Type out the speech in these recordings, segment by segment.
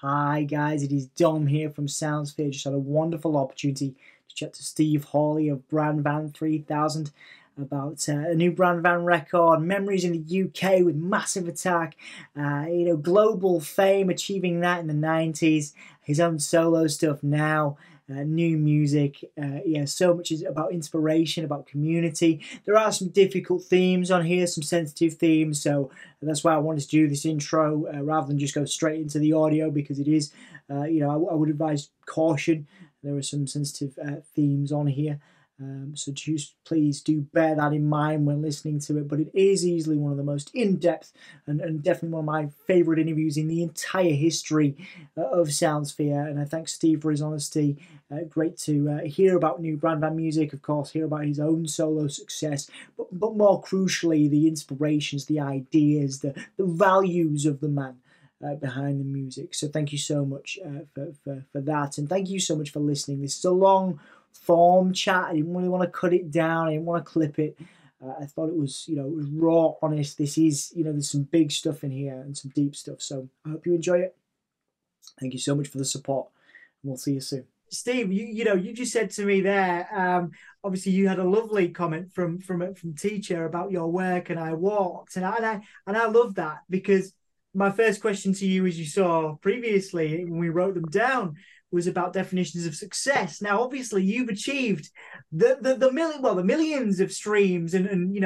Hi guys, it is Dom here from Soundsphere. Just had a wonderful opportunity to chat to Steve Hawley of Bran 3000 about a new Bran record, memories in the UK with Massive Attack, global fame, achieving that in the 90s, his own solo stuff now, new music. So much is about inspiration, about community. There are some difficult themes on here, some sensitive themes, so that's why I wanted to do this intro rather than just go straight into the audio, because it is, I would advise caution. There are some sensitive themes on here. So just please do bear that in mind when listening to it. But it is easily one of the most in-depth and definitely one of my favourite interviews in the entire history of Soundsphere. And I thank Steve for his honesty. Great to hear about new Bran music, of course, hear about his own solo success, but more crucially, the inspirations, the ideas, the values of the man behind the music. So thank you so much for that. And thank you so much for listening. This is a long form chat. I didn't really want to cut it down. I didn't want to clip it. I thought it was, it was raw, honest. This is, there's some big stuff in here and some deep stuff. So I hope you enjoy it. Thank you so much for the support. And we'll see you soon. Steve, you just said to me there, obviously you had a lovely comment from teacher about your work, and I walked, and I love that, because my first question to you, as you saw previously when we wrote them down, was about definitions of success. Now, obviously, you've achieved the millions of streams, and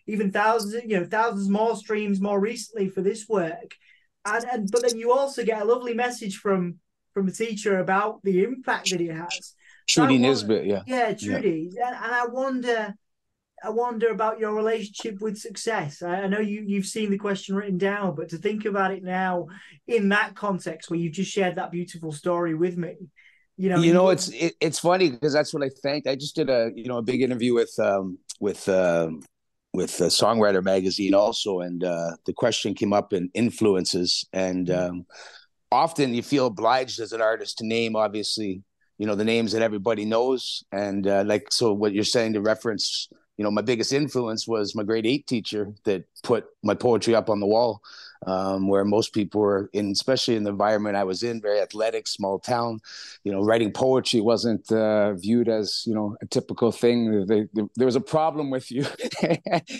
even thousands more streams more recently for this work, but then you also get a lovely message from a teacher about the impact that it has. Trudy Nisbet, yeah. Yeah, Trudy. Yeah. And I wonder about your relationship with success. I know you've seen the question written down, but to think about it now in that context where you've just shared that beautiful story with me, it's funny because that's what I think. I just did a big interview with Songwriter magazine also, and the question came up in influences, and often you feel obliged as an artist to name, obviously, the names that everybody knows, and so what you're saying to reference. My biggest influence was my grade 8 teacher that put my poetry up on the wall, where most people were in, especially in the environment I was in, very athletic, small town. Writing poetry wasn't viewed as, a typical thing. There was a problem with you.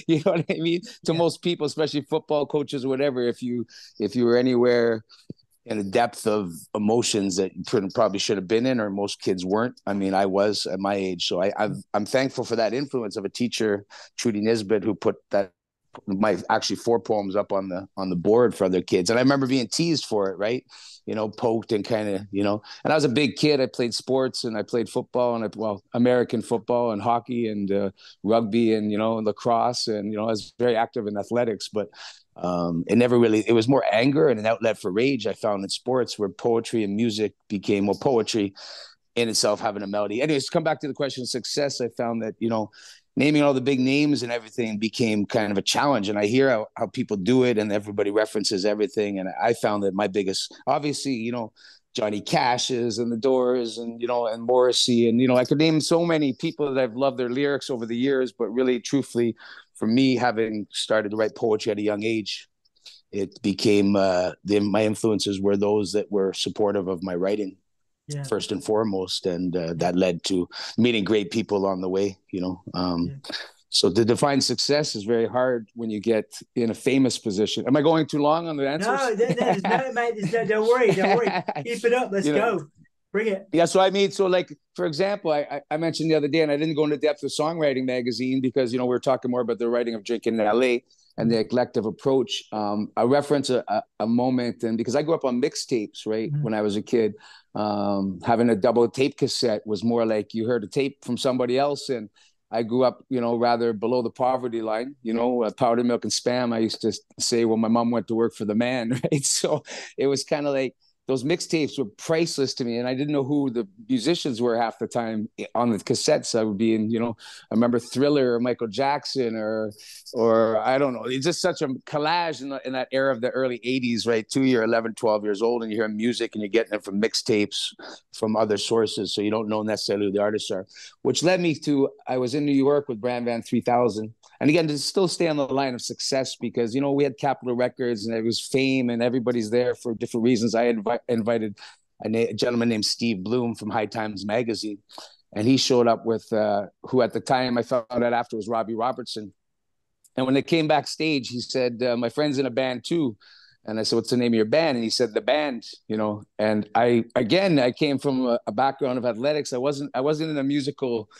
You know what I mean? To most people, especially football coaches or whatever, if you were anywhere in a depth of emotions that you probably should have been in, or most kids weren't. I mean, I was at my age. So I'm thankful for that influence of a teacher, Trudy Nisbet, who put my actually 4 poems up on the board for other kids. And I remember being teased for it, right? Poked and kind of, and I was a big kid. I played sports, and I played football, and American football and hockey and rugby and, lacrosse. And, I was very active in athletics, but it was more anger and an outlet for rage I found in sports, where poetry and music became, poetry in itself having a melody. Anyways, to come back to the question of success, I found that, naming all the big names and everything became kind of a challenge. And I hear how people do it, and everybody references everything. And I found that my biggest, obviously, Johnny Cash's and the Doors and, and Morrissey. And, I could name so many people that I've loved their lyrics over the years, but really, truthfully, for me, having started to write poetry at a young age, it became my influences were those that were supportive of my writing, first and foremost, and that led to meeting great people along the way. So to define success is very hard when you get in a famous position. Am I going too long on the answers? No, mate. Don't worry. Keep it up. Let's go. Bring it. Yeah, so for example, I mentioned the other day, and I didn't go into depth with Songwriting magazine because, we were talking more about the writing of Drinking in LA and the eclectic approach. I reference a moment, and because I grew up on mixtapes, right, when I was a kid, having a double tape cassette was more like you heard a tape from somebody else. And I grew up, rather below the poverty line, powdered milk and spam. I used to say when my mom went to work for the man, right? So it was kind of like, those mixtapes were priceless to me, and I didn't know who the musicians were half the time on the cassettes. I would be in, I remember Thriller or Michael Jackson or I don't know. It's just such a collage in that era of the early 80s, right? You're 11, 12 years old, and you hear music, and you're getting it from mixtapes from other sources, so you don't know necessarily who the artists are. Which led me to, I was in New York with Bran 3000, And again, to still stay on the line of success, because, you know, we had Capitol Records and it was Fame and everybody's there for different reasons. I had invited a gentleman named Steve Bloom from High Times magazine, and he showed up with who at the time I found out after was Robbie Robertson. And when they came backstage, he said, my friend's in a band too. And I said, what's the name of your band? And he said, The Band, you know. And I came from a background of athletics. I wasn't in a musical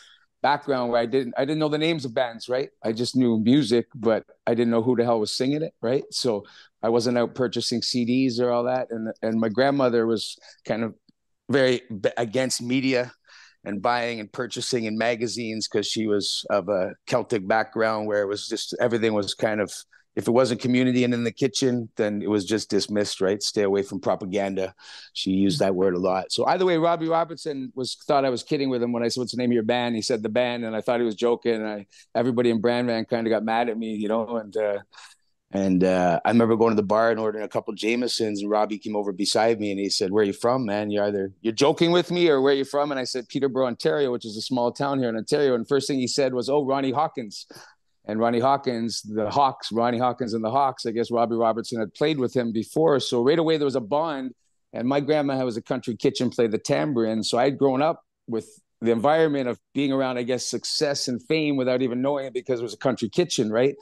background where I didn't know the names of bands, right? I just knew music, but I didn't know who the hell was singing it, right? So I wasn't out purchasing CDs or all that. And my grandmother was kind of very against media and buying and purchasing in magazines, because she was of a Celtic background where it was just, everything was kind of, if it wasn't community and in the kitchen, then it was just dismissed, right? Stay away from propaganda. She used that word a lot. So either way, Robbie Robertson thought I was kidding with him when I said, what's the name of your band? He said The Band, and I thought he was joking. And everybody in Bran Van kind of got mad at me, you know. And I remember going to the bar and ordering a couple of Jamesons, and Robbie came over beside me and he said, where are you from, man? You're joking with me, or where are you from? And I said, Peterborough, Ontario, which is a small town here in Ontario. And first thing he said was, oh, Ronnie Hawkins. And Ronnie Hawkins and the Hawks, I guess Robbie Robertson had played with him before. So right away there was a bond. And my grandma was a country kitchen, played the tambourine. So I'd grown up with the environment of being around, I guess, success and fame without even knowing it, because it was a country kitchen, right?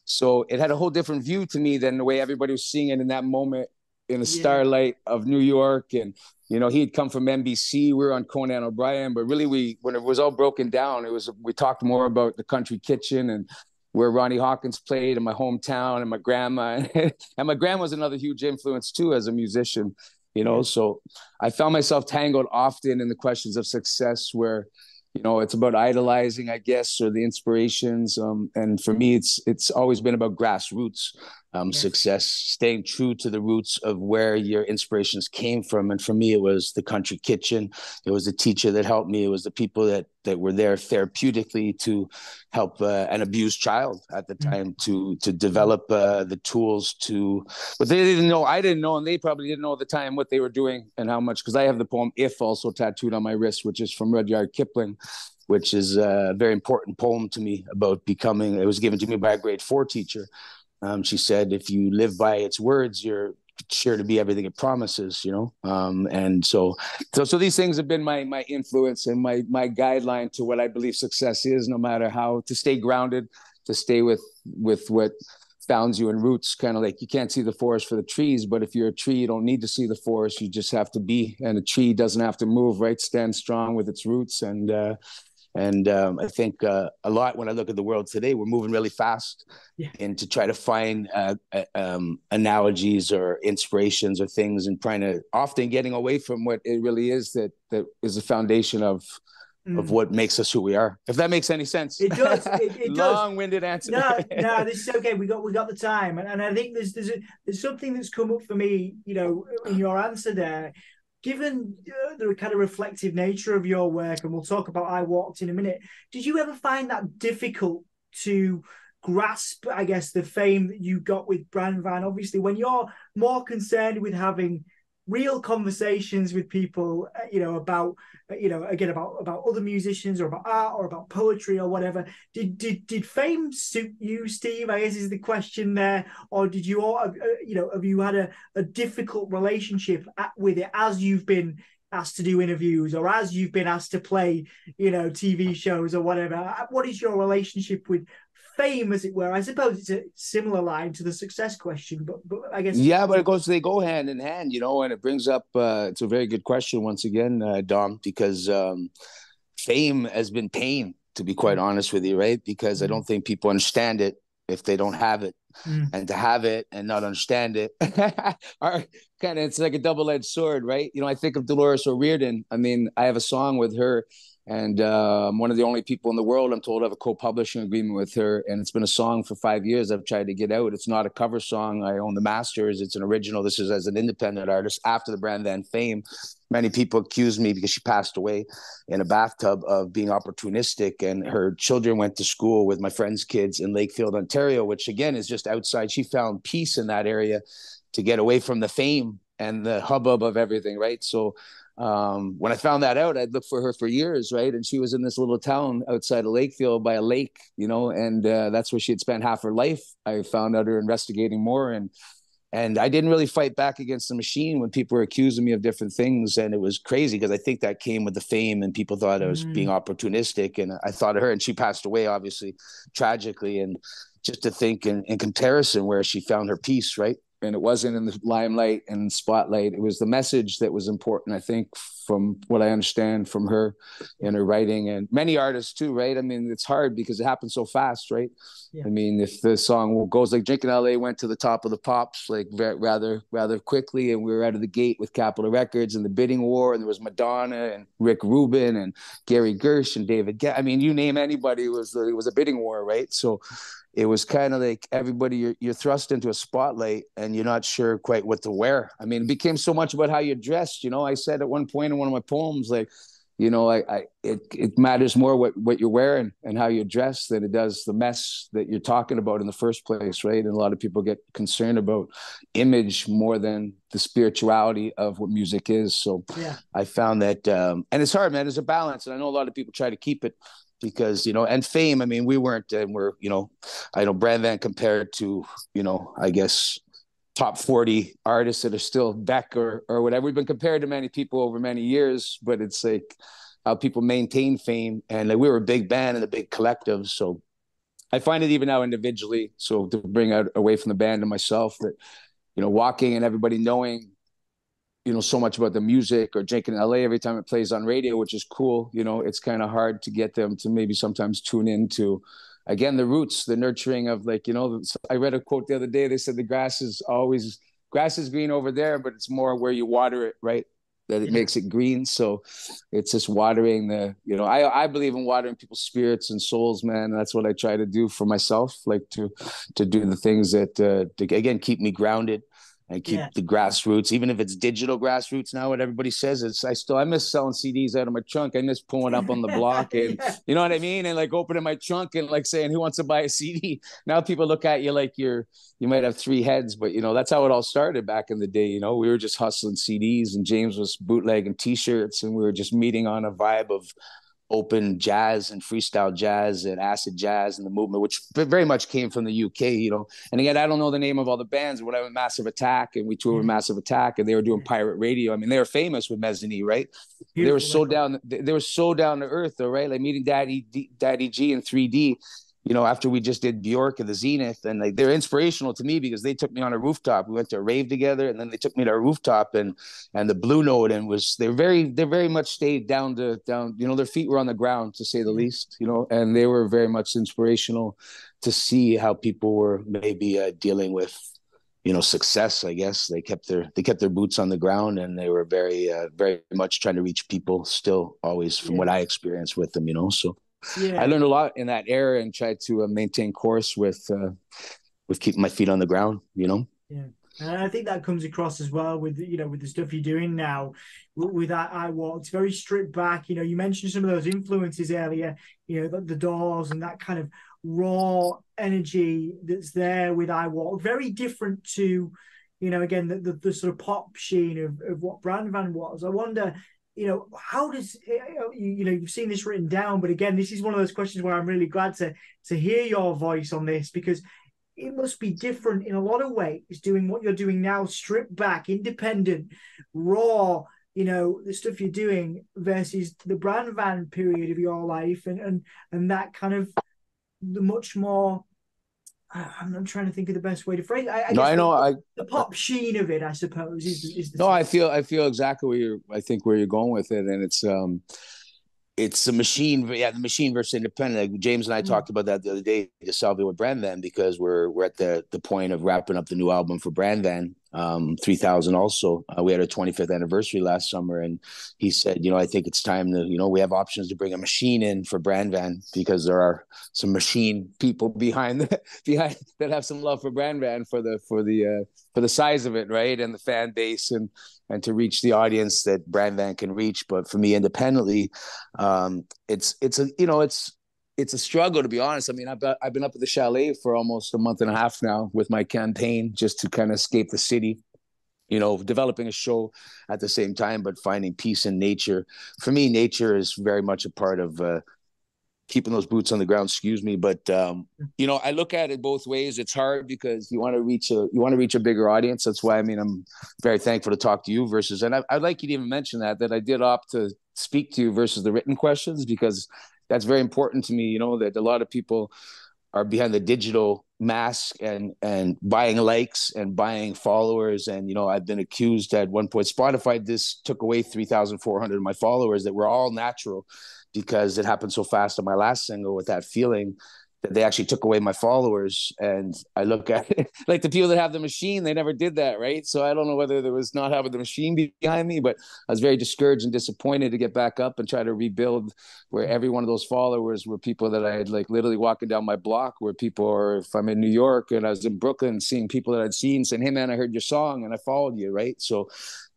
So it had a whole different view to me than the way everybody was seeing it in that moment in the starlight of New York. And, you know, he'd come from NBC. We were on Conan O'Brien, but really when it was all broken down, we talked more about the country kitchen and where Ronnie Hawkins played in my hometown, and my grandma. And my grandma was another huge influence too as a musician, you know. So I found myself tangled often in the questions of success, where, you know, it's about idolizing, I guess, or the inspirations. And for me, it's always been about grassroots success, staying true to the roots of where your inspirations came from. And for me, it was the country kitchen. It was the teacher that helped me. It was the people that were there therapeutically to help an abused child at the time to develop the tools to, but they didn't know, I didn't know, and they probably didn't know at the time what they were doing and how much, because I have the poem If also tattooed on my wrist, which is from Rudyard Kipling, which is a very important poem to me about becoming, it was given to me by a grade 4 teacher. She said, if you live by its words, you're sure to be everything it promises, you know? And so these things have been my influence and my guideline to what I believe success is, no matter how, to stay grounded, to stay with what founds you in roots. Kind of like, you can't see the forest for the trees, but if you're a tree, you don't need to see the forest. You just have to be, and a tree doesn't have to move, right? Stand strong with its roots. And I think a lot, when I look at the world today, we're moving really fast, and to try to find analogies or inspirations or things, and trying to often getting away from what it really is that is the foundation of what makes us who we are. If that makes any sense. It does. It does. Long-winded answer. No, this is okay. We got the time, and I think there's something that's come up for me, you know, in your answer there. Given the kind of reflective nature of your work, and we'll talk about I Walked in a minute, did you ever find that difficult to grasp, I guess, the fame that you got with Bran Van? Obviously, when you're more concerned with having real conversations with people, you know, about, you know, again, about other musicians or about art or about poetry or whatever, did fame suit you, Steve? I guess is the question there. Or did you all, you know, have you had a difficult relationship with it as you've been asked to do interviews, or as you've been asked to play, you know, TV shows or whatever? What is your relationship with fame, as it were? I suppose it's a similar line to the success question, but I guess but they go hand in hand, you know. And it brings up it's a very good question once again, Dom, because fame has been pain, to be quite honest with you, right? Because I don't think people understand it if they don't have it. And to have it and not understand it are kind of, it's like a double-edged sword, right? You know, I think of Dolores O'Riordan. I mean, I have a song with her, and I'm one of the only people in the world, I'm told, I have a co-publishing agreement with her, and it's been a song for 5 years I've tried to get out. It's not a cover song. I own the masters. It's an original. This is as an independent artist after the Bran Van fame. Many people accused me, because she passed away in a bathtub, of being opportunistic, and her children went to school with my friend's kids in Lakefield, Ontario, which again is just outside. She found peace in that area to get away from the fame and the hubbub of everything, right? So when I found that out, I'd looked for her for years, right? And she was in this little town outside of Lakefield by a lake, and that's where she had spent half her life. I found out her investigating more, and I didn't really fight back against the machine when people were accusing me of different things. And it was crazy because I think that came with the fame and people thought I was being opportunistic. And I thought of her, and she passed away, obviously, tragically. And just to think in comparison where she found her peace, right? And it wasn't in the limelight and spotlight. It was the message that was important, I think, from what I understand from her and her writing, and many artists too, right? I mean, it's hard because it happens so fast, right? Yeah. I mean, if the song goes like Drinking LA went to the top of the pops like rather quickly, and we were out of the gate with Capitol Records and the bidding war, and there was Madonna and Rick Rubin and Gary Gersh and David I mean, you name anybody, it was a bidding war, right? So it was kind of like everybody, you're thrust into a spotlight and you're not sure quite what to wear. I mean, it became so much about how you dressed. I said at one point in one of my poems, like, it matters more what you're wearing and how you dress than it does the mess that you're talking about in the first place, right? And a lot of people get concerned about image more than the spirituality of what music is. So yeah. I found that, and it's hard, man. There's a balance, and I know a lot of people try to keep it. Because, and fame, I mean, we weren't, and we're, I know Bran Van compared to, I guess, top 40 artists that are still Beck or whatever. We've been compared to many people over many years, but it's like how people maintain fame. And we were a big band and a big collective. So I find it even now individually. So to bring out away from the band and myself that, walking and everybody knowing, so much about the music or Drinking LA every time it plays on radio, which is cool. It's kind of hard to get them to maybe sometimes tune into, again, the roots, the nurturing of like, I read a quote the other day. They said the grass is green over there, but it's more where you water it, right? That it makes it green. So it's just watering I believe in watering people's spirits and souls, man. That's what I try to do for myself, like to do the things that, again, keep me grounded. I keep the grassroots, even if it's digital grassroots now, what everybody says is I miss selling CDs out of my trunk. I miss pulling up on the block and you know what I mean? And like opening my trunk and like saying, who wants to buy a CD? Now people look at you like you might have three heads, but that's how it all started back in the day. We were just hustling CDs and James was bootlegging t-shirts and we were just meeting on a vibe of open jazz and freestyle jazz and acid jazz and the movement, which very much came from the UK, And again, I don't know the name of all the bands. Whatever, Massive Attack, and we toured with Massive Attack, and they were doing pirate radio. I mean, they were famous with Mezzanine, right? Beautiful. They were so down to earth, though, right? Like meeting Daddy G and 3D. After we just did Bjork at the Zenith, and like they're inspirational to me because they took me on a rooftop. We went to a rave together, and then they took me to a rooftop and the Blue Note, and they very much stayed down. Their feet were on the ground, to say the least. And they were very much inspirational to see how people were maybe dealing with success. I guess they kept their boots on the ground, and they were very much trying to reach people still, always, from what I experienced with them. So. Yeah. I learned a lot in that era and tried to maintain course with keeping my feet on the ground, Yeah, and I think that comes across as well with with the stuff you're doing now with that I Walk. It's very stripped back. You mentioned some of those influences earlier. The Doors and that kind of raw energy that's there with I Walk. Very different to again the sort of pop sheen of what Bran Van was. I wonder. How does you've seen this written down, but again, this is one of those questions where I'm really glad to hear your voice on this, because it must be different in a lot of ways doing what you're doing now, stripped back, independent, raw, the stuff you're doing versus the Bran Van period of your life and that kind of the much more. I'm trying to think of the best way to phrase it. I know the pop sheen of it, I suppose, is the I feel exactly where you're going with it, and it's a machine. Yeah, the machine versus independent. Like James and I talked about that the other day to solve it with Bran Van, because we're at the point of wrapping up the new album for Bran Van. 3000 also. We had our 25th anniversary last summer, and he said, I think it's time to, we have options to bring a machine in for Bran Van, because there are some machine people behind that have some love for Bran Van for the size of it, right, and the fan base and to reach the audience that Bran Van can reach. But for me, independently, it's a struggle, to be honest. I mean, I've been up at the chalet for almost a month and a half now with my campaign, just to kind of escape the city, developing a show at the same time, but finding peace in nature. For me, nature is very much a part of keeping those boots on the ground, excuse me. But I look at it both ways. It's hard because you want to reach a bigger audience. That's why, I'm very thankful to talk to you versus, and I'd like you to even mention that I did opt to speak to you versus the written questions, because that's very important to me, that a lot of people are behind the digital mask and buying likes and buying followers. And, I've been accused at one point, Spotify took away 3,400 of my followers that were all natural, because it happened so fast on my last single with that feeling that they actually took away my followers. And I look at it like the people that have the machine, they never did that, right? So I don't know whether there was not having the machine behind me, but I was very discouraged and disappointed to get back up and try to rebuild, where every one of those followers were people that I had literally walking down my block, where people, or if I'm in New York and I was in Brooklyn, seeing people that I'd seen saying, hey man, I heard your song and I followed you, right? So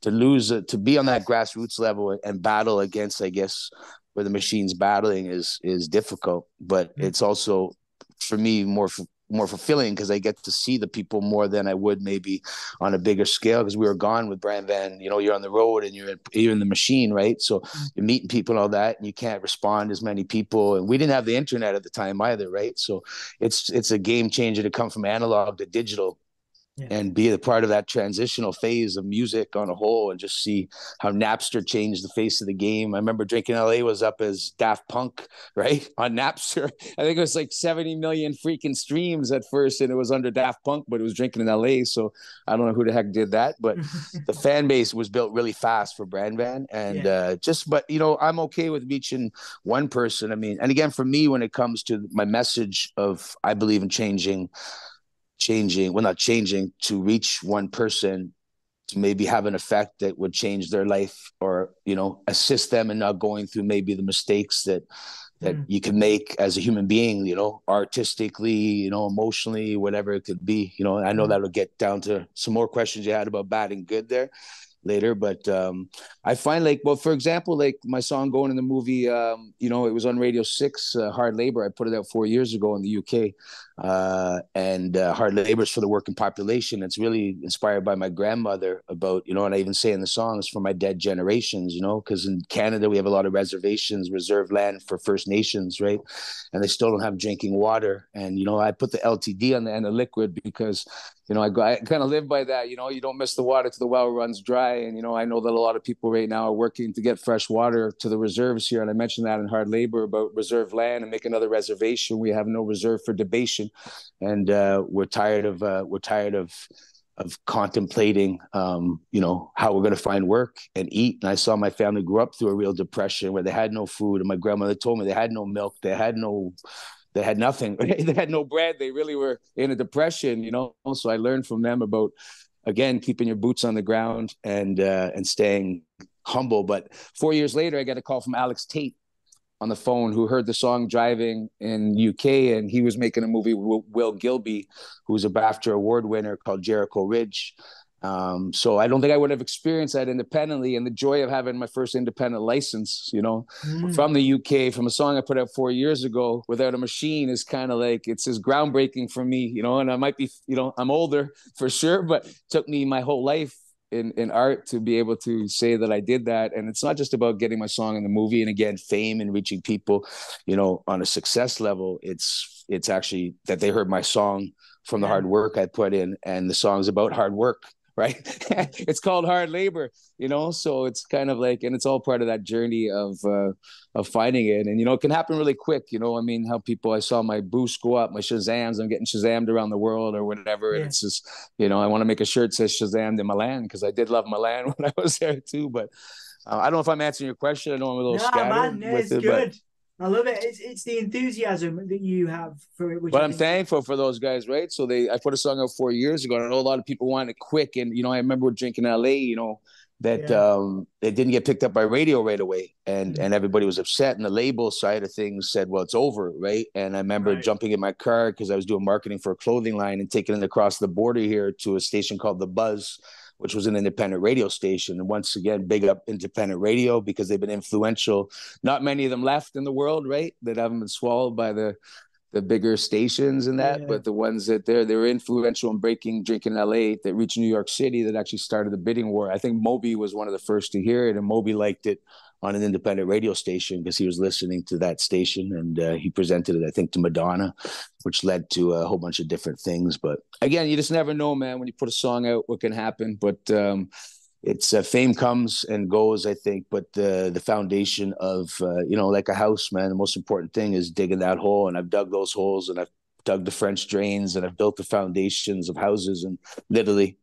to be on that grassroots level and battle against, I guess, where the machine's battling is difficult, but it's also for me more fulfilling, because I get to see the people more than I would maybe on a bigger scale, because we were gone with Bran Van. You're on the road and you're in the machine, right? So you're meeting people and all that, and you can't respond to as many people. And we didn't have the internet at the time either, right? So it's a game changer to come from analog to digital. Yeah. And be a part of that transitional phase of music on a whole, and just see how Napster changed the face of the game. I remember Drinking LA was up as Daft Punk, right? On Napster. I think it was 70 million freaking streams at first, and it was under Daft Punk, but it was Drinking in LA. So I don't know who the heck did that, but the fan base was built really fast for Bran Van. And but I'm okay with reaching one person. And again, for me, when it comes to my message of, I believe in to reach one person, to maybe have an effect that would change their life, or assist them in not going through maybe the mistakes that you can make as a human being, artistically, emotionally, whatever it could be. I know that'll get down to some more questions you had about bad and good there later, but I find for example, my song going in the movie, it was on Radio 6, Hard Labor. I put it out 4 years ago in the UK, and Hard Labor is for the working population. It's really inspired by my grandmother about, and I even say in the song, it's for my dead generations, because in Canada we have a lot of reservations, reserved land for First Nations, right? And they still don't have drinking water. And, I put the LTD on the end of liquid because, I kind of live by that. You don't miss the water till the well runs dry. And, I know that a lot of people right now are working to get fresh water to the reserves here. And I mentioned that in Hard Labor about reserve land and make another reservation. We have no reserve for debation. And we're tired of contemplating, how we're going to find work and eat. And I saw my family grow up through a real depression where they had no food. And my grandmother told me they had no milk. They had nothing. They had no bread. They really were in a depression, So I learned from them about, again, keeping your boots on the ground and staying humble. But 4 years later, I got a call from Alex Tate on the phone, who heard the song driving in UK, and he was making a movie with Will Gilbey, who's a Bafta award winner, called Jericho Ridge. So I don't think I would have experienced that independently, and the joy of having my first independent license, from the UK, from a song I put out 4 years ago without a machine, is kind of it's just groundbreaking for me, and I might be, I'm older for sure, but it took me my whole life in art to be able to say that I did that. And it's not just about getting my song in the movie and, again, fame and reaching people, on a success level. It's actually that they heard my song from the hard work I put in, and the song's about hard work, right? It's called Hard Labor, so it's kind of and it's all part of that journey of finding it. And, it can happen really quick, how I saw my boost go up, my Shazams, I'm getting Shazammed around the world or whatever. Yeah. And it's just, I want to make a shirt that says Shazammed in Milan, because I did love Milan when I was there too. But I don't know if I'm answering your question. I know I'm a little scattered. Man, it's good. But I love it. It's the enthusiasm that you have for it. But I'm thankful for those guys, right? So I put a song out 4 years ago, and I know a lot of people want it quick. And, I remember Drinking LA, that it didn't get picked up by radio right away. And everybody was upset. And the label side of things said, well, it's over, right? And I remember jumping in my car, because I was doing marketing for a clothing line, and taking it across the border here to a station called The Buzz, which was an independent radio station. And once again, big up independent radio, because they've been influential. Not many of them left in the world, right? That haven't been swallowed by the the bigger stations and that, but the ones that they were influential in breaking drink in LA that reached New York City that actually started the bidding war. I think Moby was one of the first to hear it, and Moby liked it on an independent radio station because he was listening to that station, and he presented it, I think, to Madonna, which led to a whole bunch of different things. But again, you just never know, man, when you put a song out, what can happen. But it's fame comes and goes, I think, but the foundation of like a house, man, the most important thing is digging that hole. And I've dug those holes, and I've dug the French drains, and I've built the foundations of houses, and literally,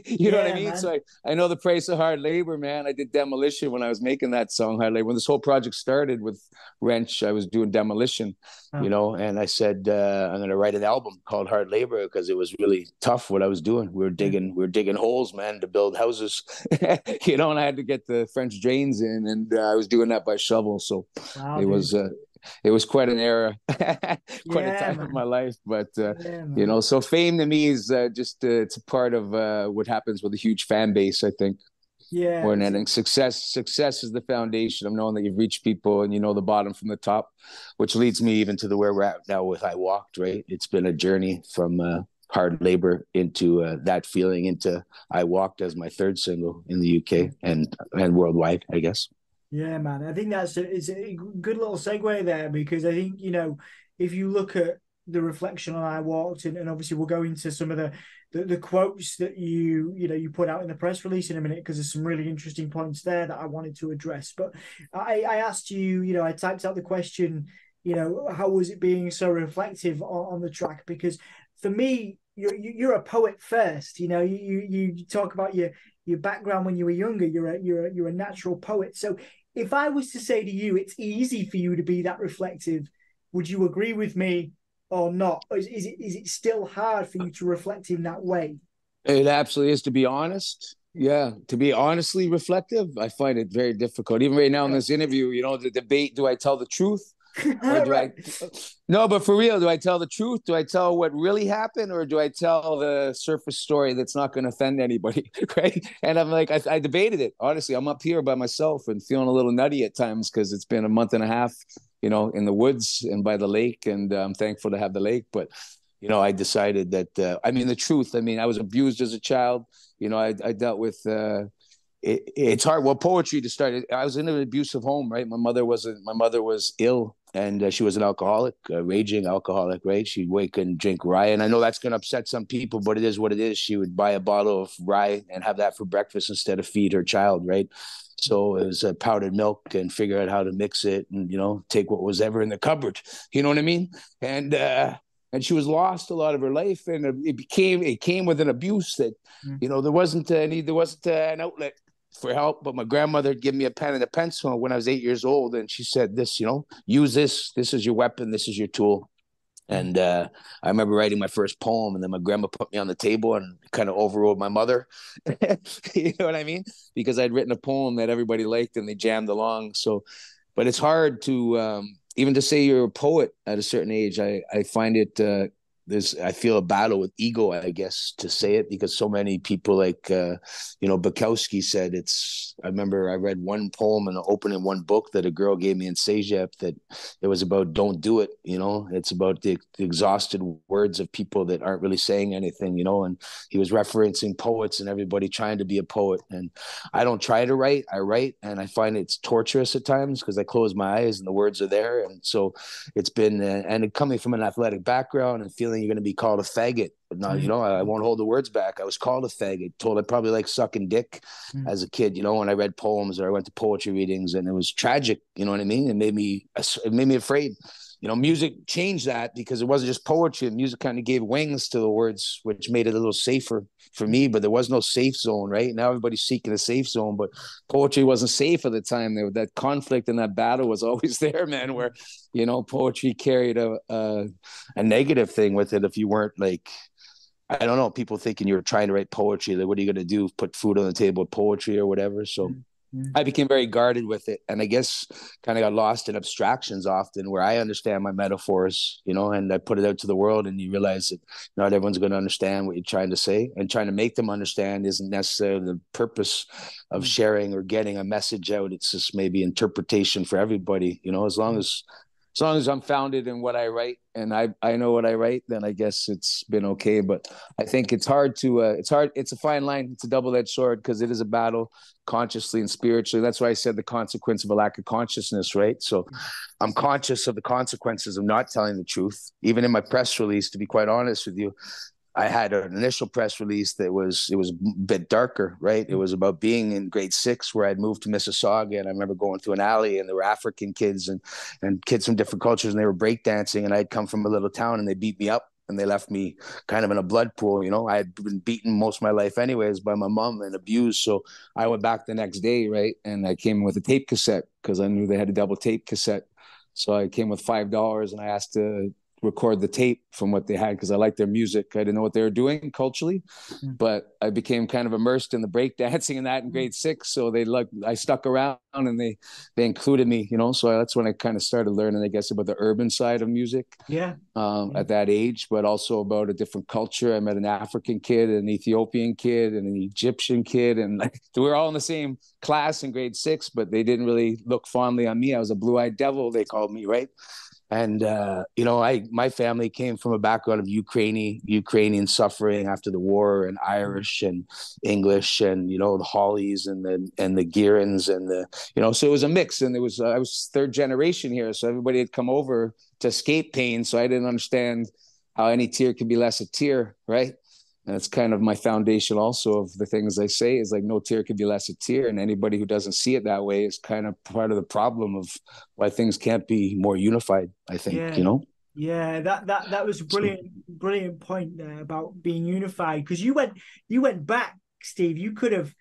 you know what I mean? Man. So I know the price of hard labor, man. I did demolition when I was making that song, Hard Labor. When this whole project started with Rench, I was doing demolition, and I said, I'm going to write an album called Hard Labor because it was really tough what I was doing. We were digging holes, man, to build houses, and I had to get the French drains in, and I was doing that by shovel. So it was quite an era, quite a time of my life. But, so fame to me is just, it's a part of what happens with a huge fan base, I think. Yeah. More than anything. Success is the foundation of knowing that you've reached people and you know the bottom from the top, which leads me even to where we're at now with I Walked, right? It's been a journey from hard labor into that feeling into I Walked as my third single in the UK and worldwide, I guess. Yeah, man. I think it's a good little segue there, because I think, if you look at the reflection on I Walked, and obviously we'll go into some of the quotes that you put out in the press release in a minute, because there's some really interesting points there that I wanted to address. But I asked you, I typed out the question, how was it being so reflective on the track? Because for me, you're a poet first. You talk about your background when you were younger. You're a natural poet. So if I was to say to you, it's easy for you to be that reflective, would you agree with me or not? Or is it still hard for you to reflect in that way? It absolutely is, to be honest. Yeah, to be honestly reflective, I find it very difficult. Even right now in this interview, the debate, do I tell the truth? Or do I? No, but for real, do I tell the truth? Do I tell what really happened, or do I tell the surface story that's not going to offend anybody? Right? And I'm like, I debated it. Honestly, I'm up here by myself and feeling a little nutty at times because it's been a month and a half, in the woods and by the lake, and I'm thankful to have the lake. But I decided that the truth. I was abused as a child. I dealt with. It's hard. Well, poetry to start. I was in an abusive home, right? My mother was ill, and she was an alcoholic, a raging alcoholic, right? She'd wake and drink rye, and I know that's going to upset some people, but it is what it is. She would buy a bottle of rye and have that for breakfast instead of feed her child, right? So it was powdered milk, and figure out how to mix it, and take what was ever in the cupboard. You know what I mean? And she was lost a lot of her life, and it came with an abuse that there wasn't an outlet for help. But my grandmother gave me a pen and a pencil when I was 8 years old, and she said, use this is your weapon, this is your tool. And I remember writing my first poem, and then my grandma put me on the table and kind of overruled my mother. You know what I mean? Because I'd written a poem that everybody liked and they jammed along. So, but it's hard to even to say you're a poet at a certain age. I find it I feel a battle with ego, I guess, to say it, because so many people like, Bukowski said I remember I read one poem and opening one book that a girl gave me in Cégep that it was about don't do it, it's about the exhausted words of people that aren't really saying anything, and he was referencing poets and everybody trying to be a poet. And I don't try to write, I write, and I find it's torturous at times because I close my eyes and the words are there. And so it's been, and coming from an athletic background and feeling you're going to be called a faggot. But no, I won't hold the words back. I was called a faggot, told I probably like sucking dick as a kid, when I read poems or I went to poetry readings, and it was tragic. You know what I mean? It made me afraid. Music changed that because it wasn't just poetry. Music kind of gave wings to the words, which made it a little safer for me, but there was no safe zone, right? Now everybody's seeking a safe zone, but poetry wasn't safe at the time. That conflict and that battle was always there, man, where, poetry carried a negative thing with it if you weren't like, I don't know, people thinking you were trying to write poetry, like, what are you going to do? Put food on the table with poetry or whatever. So I became very guarded with it, and I guess kind of got lost in abstractions often, where I understand my metaphors, and I put it out to the world, and you realize that not everyone's going to understand what you're trying to say, and trying to make them understand isn't necessarily the purpose of sharing or getting a message out. It's just maybe interpretation for everybody, as long as as long as I'm founded in what I write and I know what I write, then I guess it's been okay. But I think it's hard to, it's a fine line. It's a double-edged sword because it is a battle consciously and spiritually. That's why I said the consequence of a lack of consciousness, right? So I'm conscious of the consequences of not telling the truth. Even in my press release, to be quite honest with you, I had an initial press release that was a bit darker, right? It was about being in grade 6 where I'd moved to Mississauga, and I remember going through an alley and there were African kids and kids from different cultures, and they were breakdancing, and I'd come from a little town and they beat me up and they left me kind of in a blood pool. You know, I had been beaten most of my life anyways by my mom and abused. So I went back the next day, right? And I came with a tape cassette because I knew they had a double tape cassette. So I came with $5 and I asked to record the tape from what they had because I liked their music. I didn't know what they were doing culturally, but I became kind of immersed in the breakdancing and that in grade 6. So I stuck around and they included me, you know. So that's when I kind of started learning, I guess, about the urban side of music. At that age, but also about a different culture. I met an African kid, an Ethiopian kid, and an Egyptian kid, and we were all in the same class in grade 6, but they didn't really look fondly on me. I was a blue-eyed devil, they called me, right? And, you know, my family came from a background of Ukrainian suffering after the war, and Irish and English, and, you know, the Hawleys and the Gearans and you know, so it was a mix. And I was third generation here. So everybody had come over to escape pain. So I didn't understand how any tear could be less a tear, right? And it's kind of my foundation also of the things I say is like no tear could be less a tear. And anybody who doesn't see it that way is kind of part of the problem of why things can't be more unified, I think, you know? Yeah, that was a brilliant point there about being unified, because you went back, Steve. You could have,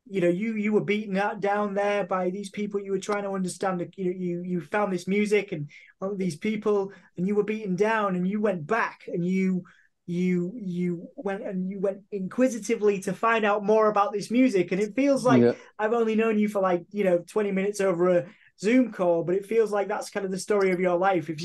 you know, you were beaten out down there by these people. You were trying to understand, you found this music and all these people, and you were beaten down, and you went back and you went inquisitively to find out more about this music. And it feels like I've only known you for 20 minutes over a Zoom call, but it feels like that's kind of the story of your life. If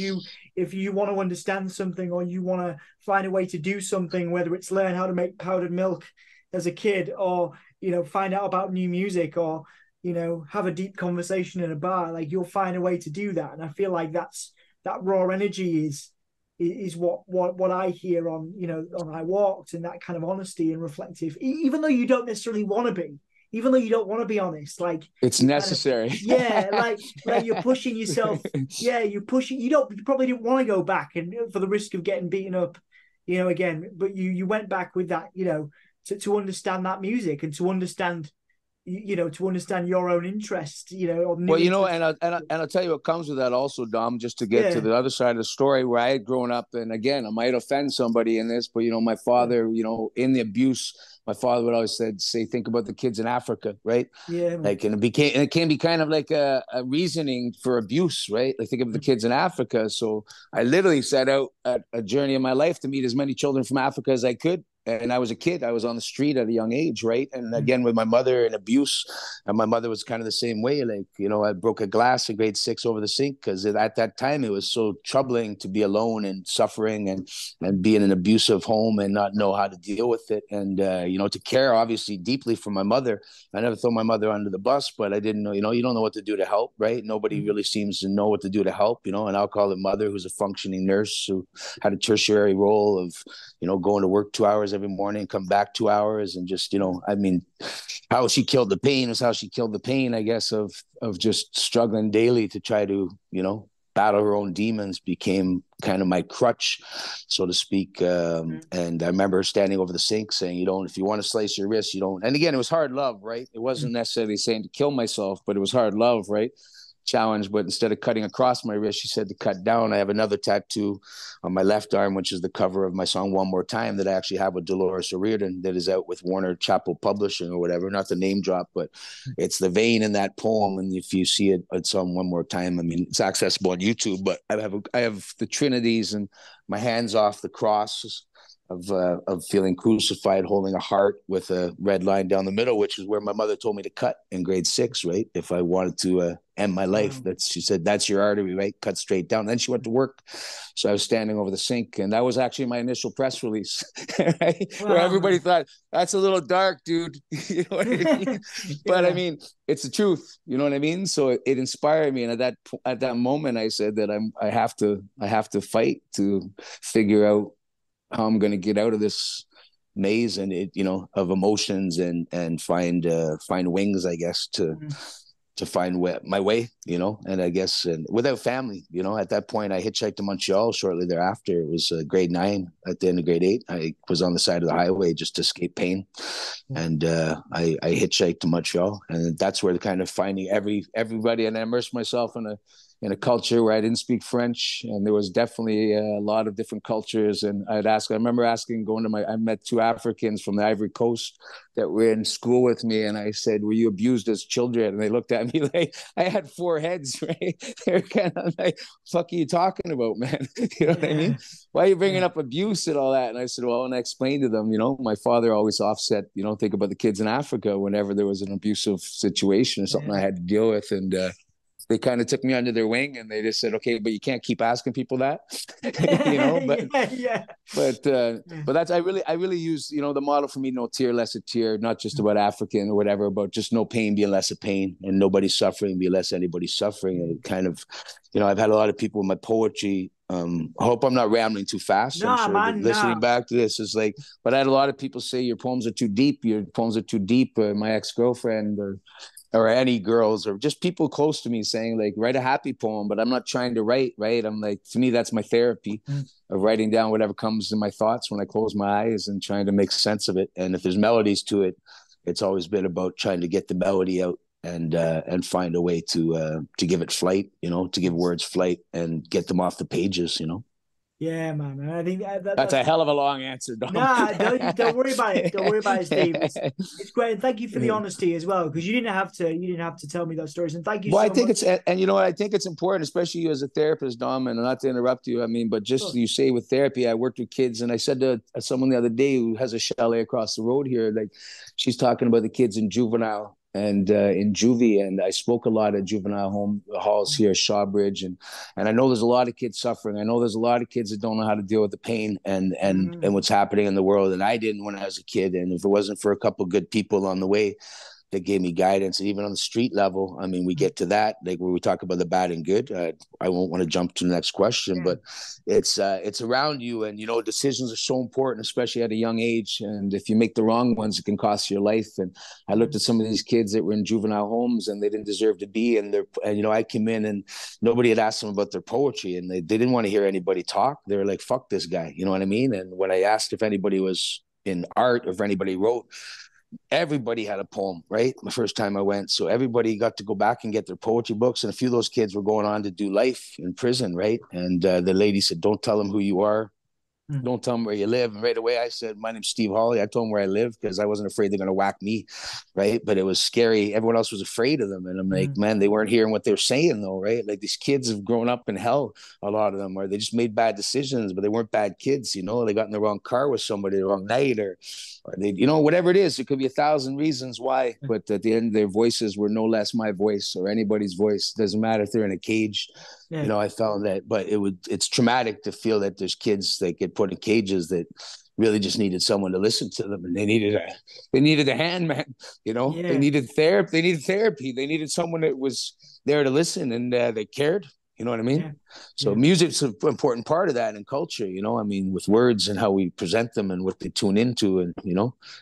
you want to understand something, or you want to find a way to do something, whether it's learn how to make powdered milk as a kid, or, you know, find out about new music, or, you know, have a deep conversation in a bar, like, you'll find a way to do that. And I feel like that raw energy is what I hear on, you know, on I Walked, and that kind of honesty and reflective, even though you don't necessarily want to be, even though you don't want to be honest, like, it's necessary. Like you're pushing yourself. You probably didn't want to go back, and for the risk of getting beaten up, you know, again, but you went back with that, you know, to understand that music, and to understand, you know, to understand your own interest, you know. Well, you know, and I'll tell you what comes with that also, Dom, just to get to the other side of the story, where I had grown up. And again, I might offend somebody in this, but, you know, my father, you know, in the abuse, my father would always say, think about the kids in Africa, right? Yeah. Like, and it can be kind of like a reasoning for abuse, right? Like, think of the kids in Africa. So I literally set out a journey in my life to meet as many children from Africa as I could. And I was a kid. I was on the street at a young age, right? And again, with my mother and abuse, and my mother was kind of the same way. Like, you know, I broke a glass in grade 6 over the sink because at that time it was so troubling to be alone and suffering and be in an abusive home and not know how to deal with it. And, you know, to care obviously deeply for my mother. I never throw my mother under the bus, but I didn't know, you know, you don't know what to do to help, right? Nobody really seems to know what to do to help, you know. And I'll call it mother, who's a functioning nurse who had a tertiary role of, you know, going to work 2 hours every morning, come back 2 hours, and just, you know, I mean, how she killed the pain is how she killed the pain, I guess, of just struggling daily to try to, you know, battle her own demons became kind of my crutch, so to speak. And I remember standing over the sink saying, you don't, if you want to slice your wrist, you don't. And again, it was hard love, right? It wasn't necessarily saying to kill myself, but it was hard love, right? Challenge. But instead of cutting across my wrist, she said to cut down. I have another tattoo on my left arm, which is the cover of my song One More Time, that I actually have with Dolores O'Riordan, that is out with Warner Chappell Publishing or whatever. Not the name drop, but it's the vein in that poem. And if you see it, it's on One More Time. I mean, it's accessible on YouTube, but I have the Trinities and my hands off the cross of feeling crucified, holding a heart with a red line down the middle, which is where my mother told me to cut in grade 6, right? If I wanted to end my life. Wow. She said, that's your artery, right? Cut straight down. Then she went to work. So I was standing over the sink, and that was actually my initial press release, right? Where Wow, everybody man. thought, that's a little dark, dude. You know what I mean? But I Yeah. mean, it's the truth. You know what I mean? So it inspired me. And at that moment, I said that I have to fight to figure out how I'm going to get out of this maze and of emotions and find wings, I guess, Mm. to find my way, and I guess and without family, at that point I hitchhiked to Montreal shortly thereafter. It was grade 9. At the end of grade 8, I was on the side of the highway just to escape pain. And I hitchhiked to Montreal, and that's where the kind of finding everybody, and I immersed myself in a culture where I didn't speak French, and there was definitely a lot of different cultures. And I remember asking, I met 2 Africans from the Ivory Coast that were in school with me, and I said, "Were you abused as children?" And they looked at me like I had 4 heads, right? They're kind of like, "Fuck are you talking about, man?" You know what I mean? Why are you bringing up abuse and all that? And I said, well, and I explained to them, my father always offset, think about the kids in Africa whenever there was an abusive situation or something I had to deal with. And they kind of took me under their wing, and they just said, okay, but you can't keep asking people that, but Yeah. but that's, I really use, the model for me, no tear, less a tear, not just about African or whatever, but just no pain be less a pain, and nobody suffering be less anybody suffering. And it kind of, I've had a lot of people in my poetry. I hope I'm not rambling too fast. I'm Nah, sure that man, listening nah. back to this is like, but I had a lot of people say your poems are too deep. Your poems are too deep. My ex-girlfriend or any girls or just people close to me saying like, write a happy poem, but I'm not trying to write, right? I'm like, to me, that's my therapy of writing down whatever comes in my thoughts when I close my eyes and trying to make sense of it. And if there's melodies to it, it's always been about trying to get the melody out and find a way to give it flight, to give words flight and get them off the pages. Yeah, man. And I think That's that's a hell of a long answer, Dom. nah. Don't worry about it. Don't worry about it, Steve. It's great, and thank you for the honesty as well, because you didn't have to tell me those stories, and thank you Well, I so think much. and I think it's important, especially you as a therapist, Dom, and not to interrupt you. I mean, but just Oh, you say with therapy, I worked with kids, and I said to someone the other day who has a chalet across the road here, like she's talking about the kids in juvenile and in juvie, and I spoke a lot at juvenile home halls here, Shawbridge, and I know there's a lot of kids suffering. I know there's a lot of kids that don't know how to deal with the pain and what's happening in the world, and I didn't when I was a kid, and if it wasn't for a couple of good people on the way that gave me guidance. And even on the street level, I mean, we get to that, like where we talk about the bad and good. I won't want to jump to the next question, but it's around you. And, decisions are so important, especially at a young age. And if you make the wrong ones, it can cost you your life. And I looked at some of these kids that were in juvenile homes and they didn't deserve to be. And I came in and nobody had asked them about their poetry, and they didn't want to hear anybody talk. They were like, fuck this guy. You know what I mean? And when I asked if anybody was in art or if anybody wrote, everybody had a poem, right? The first time I went. So everybody got to go back and get their poetry books. And a few of those kids were going on to do life in prison, right? And the lady said, don't tell them who you are. Don't tell them where you live. And right away I said, my name's Steve Hawley. I told them where I live because I wasn't afraid they're going to whack me, right? But it was scary. Everyone else was afraid of them. And I'm like, man, they weren't hearing what they were saying though, right? Like these kids have grown up in hell, a lot of them, or they just made bad decisions, but they weren't bad kids, they got in the wrong car with somebody the wrong night or they, whatever it is. It could be 1,000 reasons why, but at the end, their voices were no less my voice or anybody's voice. It doesn't matter if they're in a cage. I found that, but it's traumatic to feel that there's kids that get put in cages that really just needed someone to listen to them, and they needed a hand, man. They needed therapy. They needed someone that was there to listen and they cared. You know what I mean? So music's an important part of that in culture, I mean, with words and how we present them and what they tune into. And,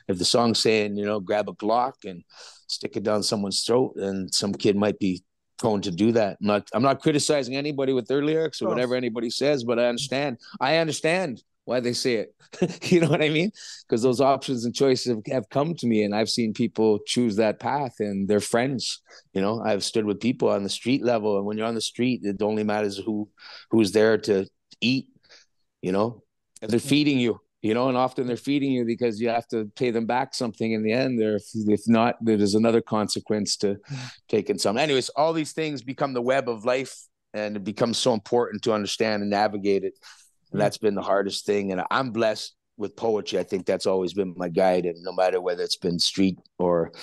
if the song's saying, grab a Glock and stick it down someone's throat, and some kid might be prone to do that. I'm not criticizing anybody with their lyrics or whatever anybody says, but I understand why they say it. You know what I mean? Because those options and choices have come to me, and I've seen people choose that path, and they're friends. I've stood with people on the street level, and when you're on the street, it only matters who's there to eat. If they're feeding you. And often they're feeding you because you have to pay them back something in the end. Or if not, there's another consequence to taking some. Anyways, all these things become the web of life, and it becomes so important to understand and navigate it. And that's been the hardest thing. And I'm blessed with poetry. I think that's always been my guide. And no matter whether it's been street or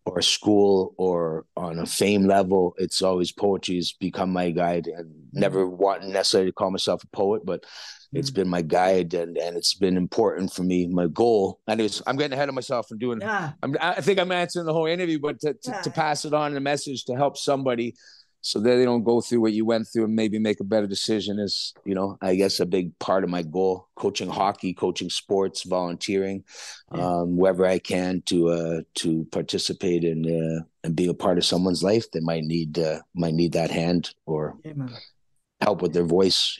or a school or on a fame level, it's always poetry's become my guide, and never wanting necessarily to call myself a poet, but it's been my guide, and it's been important for me. My goal, and I'm getting ahead of myself and doing, I think I'm answering the whole interview, but to pass it on in a message to help somebody so that they don't go through what you went through and maybe make a better decision is, I guess, a big part of my goal. Coaching hockey, coaching sports, volunteering, wherever I can to participate in and being a part of someone's life that might need that hand or help with their voice.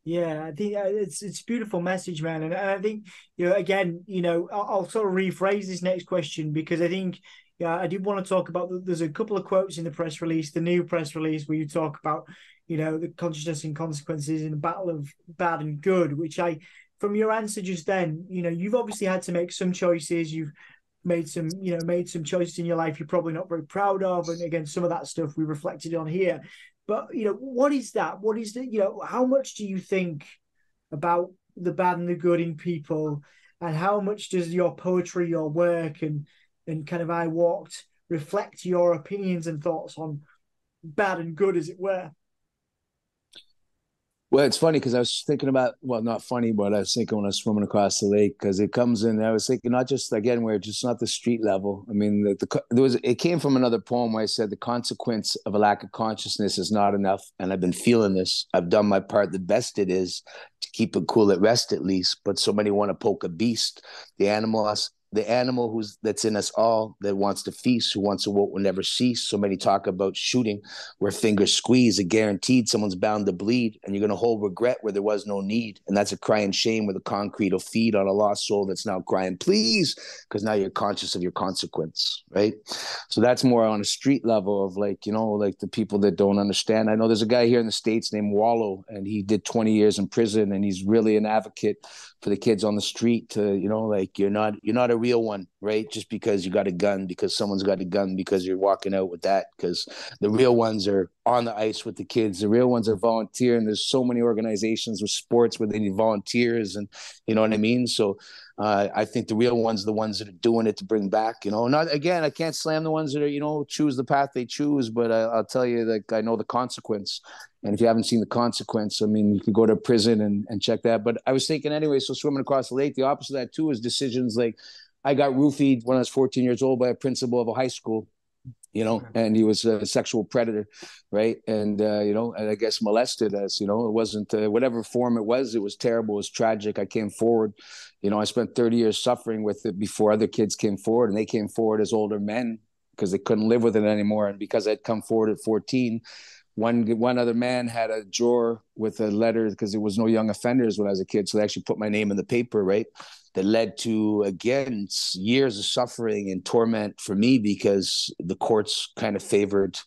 Yeah, I think it's a beautiful message, man, and I think again, I'll sort of rephrase this next question because I think. Yeah, I did want to talk about. There's a couple of quotes in the press release, the new press release, where you talk about, the consciousness and consequences in the battle of bad and good. Which from your answer just then, you've obviously had to make some choices. You've made some choices in your life you're probably not very proud of, and again, some of that stuff we reflected on here. But what is that? What is the how much do you think about the bad and the good in people, and how much does your poetry, your work, and kind of I Walked reflect your opinions and thoughts on bad and good, as it were? Well, it's funny because I was thinking about, well, not funny, but I was thinking when I was swimming across the lake, because it comes in, I was thinking not just, again, where just not the street level. I mean, it came from another poem where I said the consequence of a lack of consciousness is not enough. And I've been feeling this. I've done my part. The best it is to keep it cool at rest, at least. But so many want to poke a beast. The animal that's in us all, that wants to feast, who wants to what will never cease. So many talk about shooting where fingers squeeze, a guaranteed someone's bound to bleed, and you're going to hold regret where there was no need. And that's a crying shame where the concrete will feed on a lost soul that's now crying please, because now you're conscious of your consequence, right? So that's more on a street level of like the people that don't understand. I know there's a guy here in the States named Wallow, and he did 20 years in prison, and he's really an advocate for the kids on the street to, you're not a real one, right? Just because you got a gun, because someone's got a gun, because you're walking out with that, because the real ones are on the ice with the kids. The real ones are volunteering. There's so many organizations with sports where they need volunteers, and you know what I mean? So I think the real ones are the ones that are doing it to bring back, not, again, I can't slam the ones that are, choose the path they choose, but I'll tell you, like, I know the consequence. And if you haven't seen the consequence, I mean, you could go to prison and check that. But I was thinking anyway, so swimming across the lake, the opposite of that too is decisions. Like, I got roofied when I was 14 years old by a principal of a high school, and he was a sexual predator, right? And, and I guess molested us, it wasn't whatever form it was terrible, it was tragic. I came forward, I spent 30 years suffering with it before other kids came forward, and they came forward as older men because they couldn't live with it anymore. And because I'd come forward at 14, one other man had a drawer with a letter, because there was no young offenders when I was a kid. So they actually put my name in the paper, right? That led to, again, years of suffering and torment for me, because the courts kind of favored,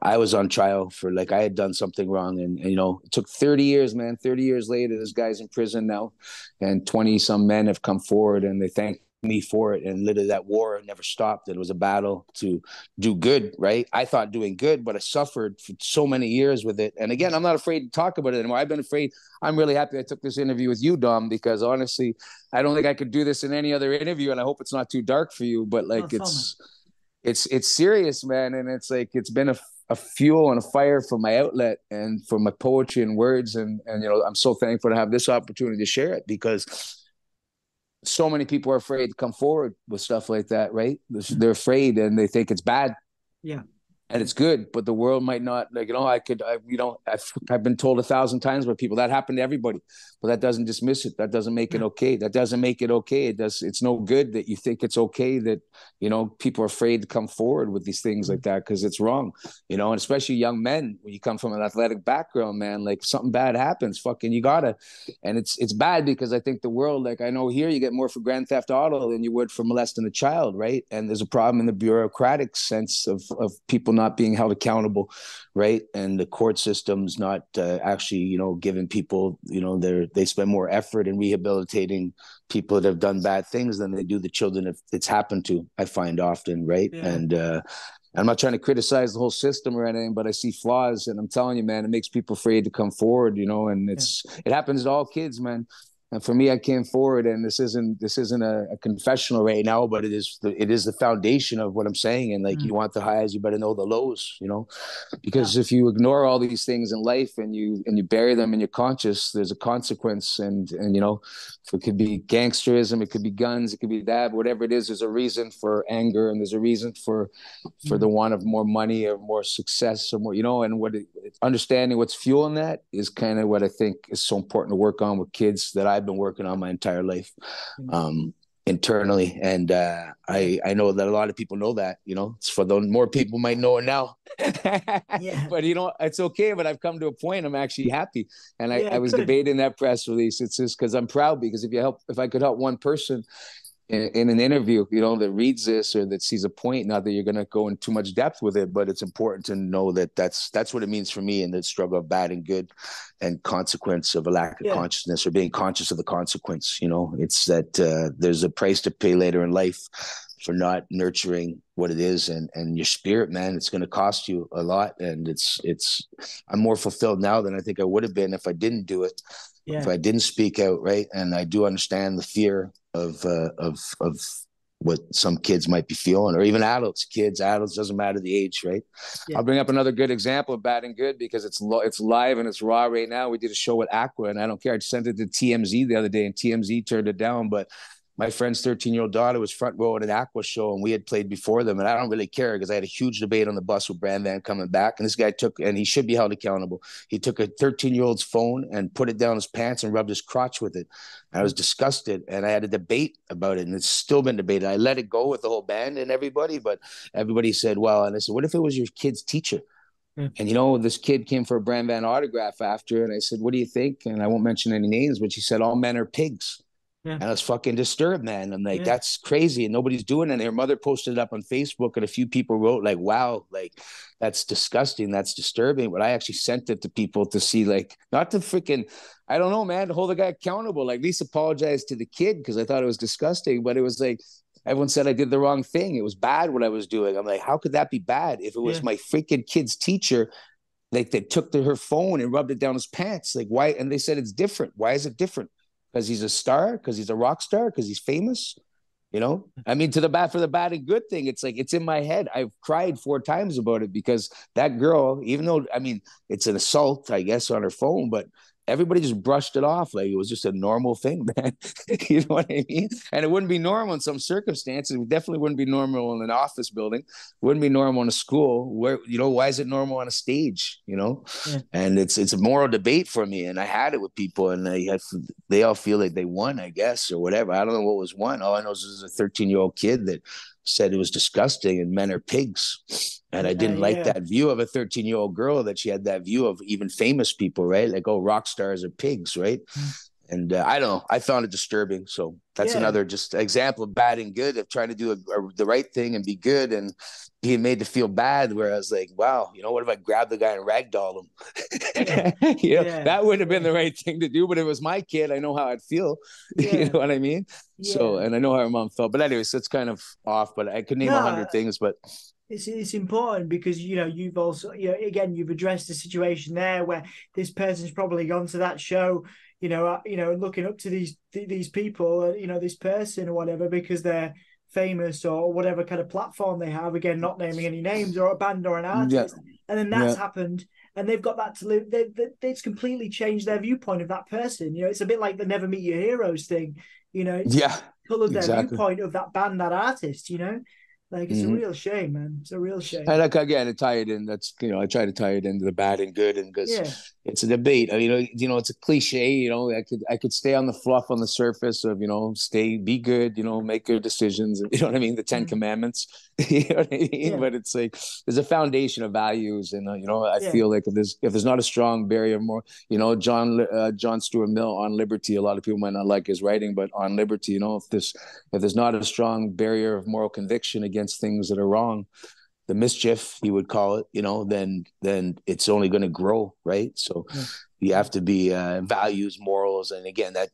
I was on trial for, like, I had done something wrong. And it took 30 years, man. 30 years later, this guy's in prison now, and 20 some men have come forward, and they thank me for it. And literally that war never stopped. It was a battle to do good, right? I thought doing good, but I suffered for so many years with it. And again, I'm not afraid to talk about it anymore. I've been afraid. I'm really happy I took this interview with you, Dom, because honestly, I don't think I could do this in any other interview, and I hope it's not too dark for you, but like, it's serious, man. And it's like, it's been a fuel and a fire for my outlet and for my poetry and words. And I'm so thankful to have this opportunity to share it, because so many people are afraid to come forward with stuff like that, right? They're afraid, and they think it's bad. Yeah. And it's good, but the world might not, like, I've been told 1,000 times by people that happened to everybody, but that doesn't dismiss it. That doesn't make it okay. That doesn't make it okay. It's no good that you think it's okay that, people are afraid to come forward with these things like that, because it's wrong, and especially young men, when you come from an athletic background, man, like, something bad happens, fucking, you gotta, and it's bad, because I think the world, like, I know here you get more for grand theft auto than you would for molesting a child, right? And there's a problem in the bureaucratic sense of people not being held accountable, right? And the court system's not actually, giving people, they spend more effort in rehabilitating people that have done bad things than they do the children if it's happened to, I find often, right? Yeah. And I'm not trying to criticize the whole system or anything, but I see flaws, and I'm telling you, man, it makes people afraid to come forward, and it happens to all kids, man. And for me, I came forward, and this isn't a confessional right now, but it is the foundation of what I'm saying. And like, you want the highs, you better know the lows, because if you ignore all these things in life and you bury them in your conscious, there's a consequence. And so it could be gangsterism, it could be guns, it could be that, whatever it is. There's a reason for anger, and there's a reason for the want of more money or more success or more, and understanding what's fueling that is kind of what I think is so important to work on with kids that I've been working on my entire life, internally. And I know that a lot of people know that, it's for the more people might know it now. But it's okay. But I've come to a point, I'm actually happy. And I was debating that press release. It's just because I'm proud, because if I could help one person in an interview, that reads this or that sees a point, not that you're going to go in too much depth with it, but it's important to know that that's what it means for me in the struggle of bad and good and consequence of a lack of consciousness, or being conscious of the consequence. It's that there's a price to pay later in life for not nurturing what it is, and your spirit, man. It's going to cost you a lot. And I'm more fulfilled now than I think I would have been if I didn't do it. If I didn't speak out, right? And I do understand the fear of what some kids might be feeling, or even adults, doesn't matter the age, right? I'll bring up another good example of bad and good, because it's live and it's raw right now. We did a show with Aqua, and I don't care. I sent it to TMZ the other day, and TMZ turned it down, but my friend's 13-year-old daughter was front row at an Aqua show, and we had played before them. And I don't really care, because I had a huge debate on the bus with Bran Van coming back. And this guy and he should be held accountable. He took a 13-year-old's phone and put it down his pants and rubbed his crotch with it. I was disgusted, and I had a debate about it, and it's still been debated. I let it go with the whole band and everybody, but everybody said, well, and I said, what if it was your kid's teacher? And this kid came for a Bran Van autograph after, and I said, what do you think? And I won't mention any names, but she said, all men are pigs. And I was fucking disturbed, man. I'm like, that's crazy. And nobody's doing it. And her mother posted it up on Facebook, and a few people wrote like, wow, like, that's disgusting. That's disturbing. But I actually sent it to people to see, like, not to freaking, I don't know, man, to hold the guy accountable. Like, at least apologize to the kid, because I thought it was disgusting. But it was like, everyone said I did the wrong thing. It was bad what I was doing. I'm like, how could that be bad? If it was my freaking kid's teacher, like, they took her phone and rubbed it down his pants. Like, why? And they said it's different. Why is it different? Because he's a star, because he's a rock star, because he's famous, I mean, for the bad and good thing, it's like, it's in my head. I've cried 4 times about it, because that girl, even though, I mean, it's an assault, I guess, on her phone, but everybody just brushed it off like it was just a normal thing, man. You know what I mean? And it wouldn't be normal in some circumstances. It definitely wouldn't be normal in an office building. It wouldn't be normal in a school. Where, why is it normal on a stage? And it's a moral debate for me. And I had it with people, and they all feel like they won, I guess, or whatever. I don't know what was won. All I know is there's a 13-year-old kid that said it was disgusting and men are pigs. And I didn't like that view of a 13-year-old girl, that she had that view of even famous people, right? Like, oh, rock stars are pigs, right? And I don't know. I found it disturbing. So that's another just example of bad and good, of trying to do the right thing and be good, and being made to feel bad. Where I was like, wow, what if I grabbed the guy and ragdolled him? That would have been the right thing to do. But if it was my kid, I know how I'd feel. You know what I mean? So, and I know how her mom felt. But anyways, it's kind of off. But I could name 100 things. But it's important, because you've also again, you've addressed the situation there where this person's probably gone to that show, looking up to these people, this person or whatever, because they're famous or whatever kind of platform they have. Again, not naming any names, or a band or an artist, and then that's happened, and they've got that to live. It's completely changed their viewpoint of that person. It's a bit like the never meet your heroes thing. It's colored their viewpoint of that band, that artist. Like, it's a real shame, man. It's a real shame. And like, again, to tie it in, that's, I try to tie it into the bad and good, and because it's a debate. It's a cliche. I could stay on the fluff on the surface of, be good, make good decisions. You know what I mean? The 10 Commandments. You know what I mean? But it's like, there's a foundation of values, and I feel like if there's not a strong barrier, more, John Stuart Mill on liberty. A lot of people might not like his writing, but on liberty, if there's not a strong barrier of moral conviction against things that are wrong, the mischief, he would call it, then it's only going to grow, right? So you have to be values, morals, and again, that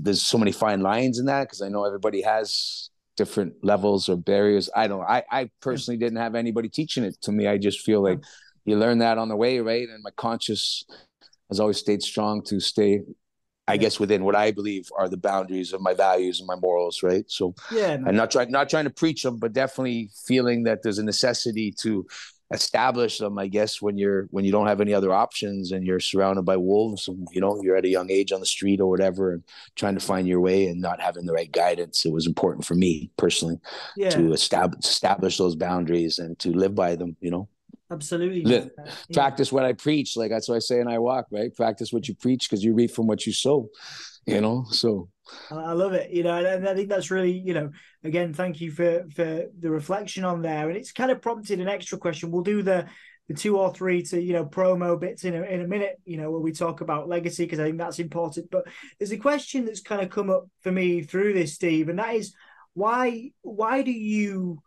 there's so many fine lines in that, because I know everybody has different levels or barriers. I personally didn't have anybody teaching it to me. I just feel like you learn that on the way, right? And my conscience has always stayed strong to stay I guess within what I believe are the boundaries of my values and my morals, right? So Yeah, I'm man. not trying to preach them, but definitely feeling that there's a necessity to establish them, I guess, when you don't have any other options and you're surrounded by wolves and you're at a young age on the street or whatever and trying to find your way and not having the right guidance. It was important for me personally Yeah, to establish those boundaries and to live by them, absolutely, man. Yeah. practice what I preach. Like that's what I say in I walk, right? Practice what you preach because you reap from what you sow, so. I love it, and I think that's really, again, thank you for the reflection on there. And it's kind of prompted an extra question. We'll do the two or three to, promo bits in a minute, where we talk about legacy, because I think that's important. But there's a question that's kind of come up for me through this, Steve, and that is why do you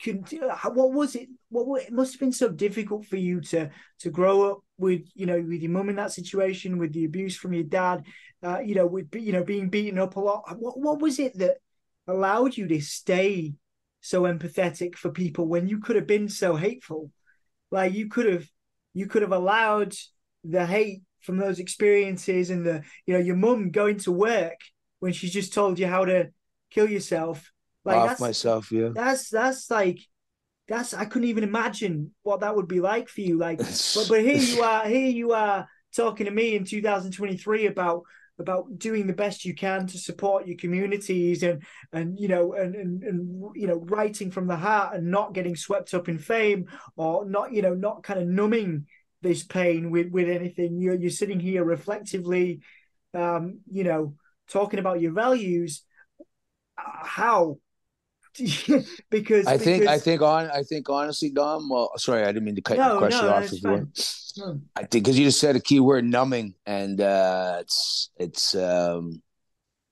what was it? It must have been so difficult for you to grow up with with your mum in that situation, with the abuse from your dad, with being beaten up a lot. What was it that allowed you to stay so empathetic for people when you could have been so hateful? Like you could have allowed the hate from those experiences and the your mum going to work when she's just told you how to kill yourself. Like Off myself, yeah. that's like I couldn't even imagine what that would be like for you. Like, but here you are talking to me in 2023 about doing the best you can to support your communities and writing from the heart and not getting swept up in fame or not kind of numbing this pain with anything. You're sitting here reflectively, talking about your values. How? I think honestly, Dom. Well, sorry, I didn't mean to cut your question no, off. it's If you want, fine. No. I think because you just said a key word, numbing, and it's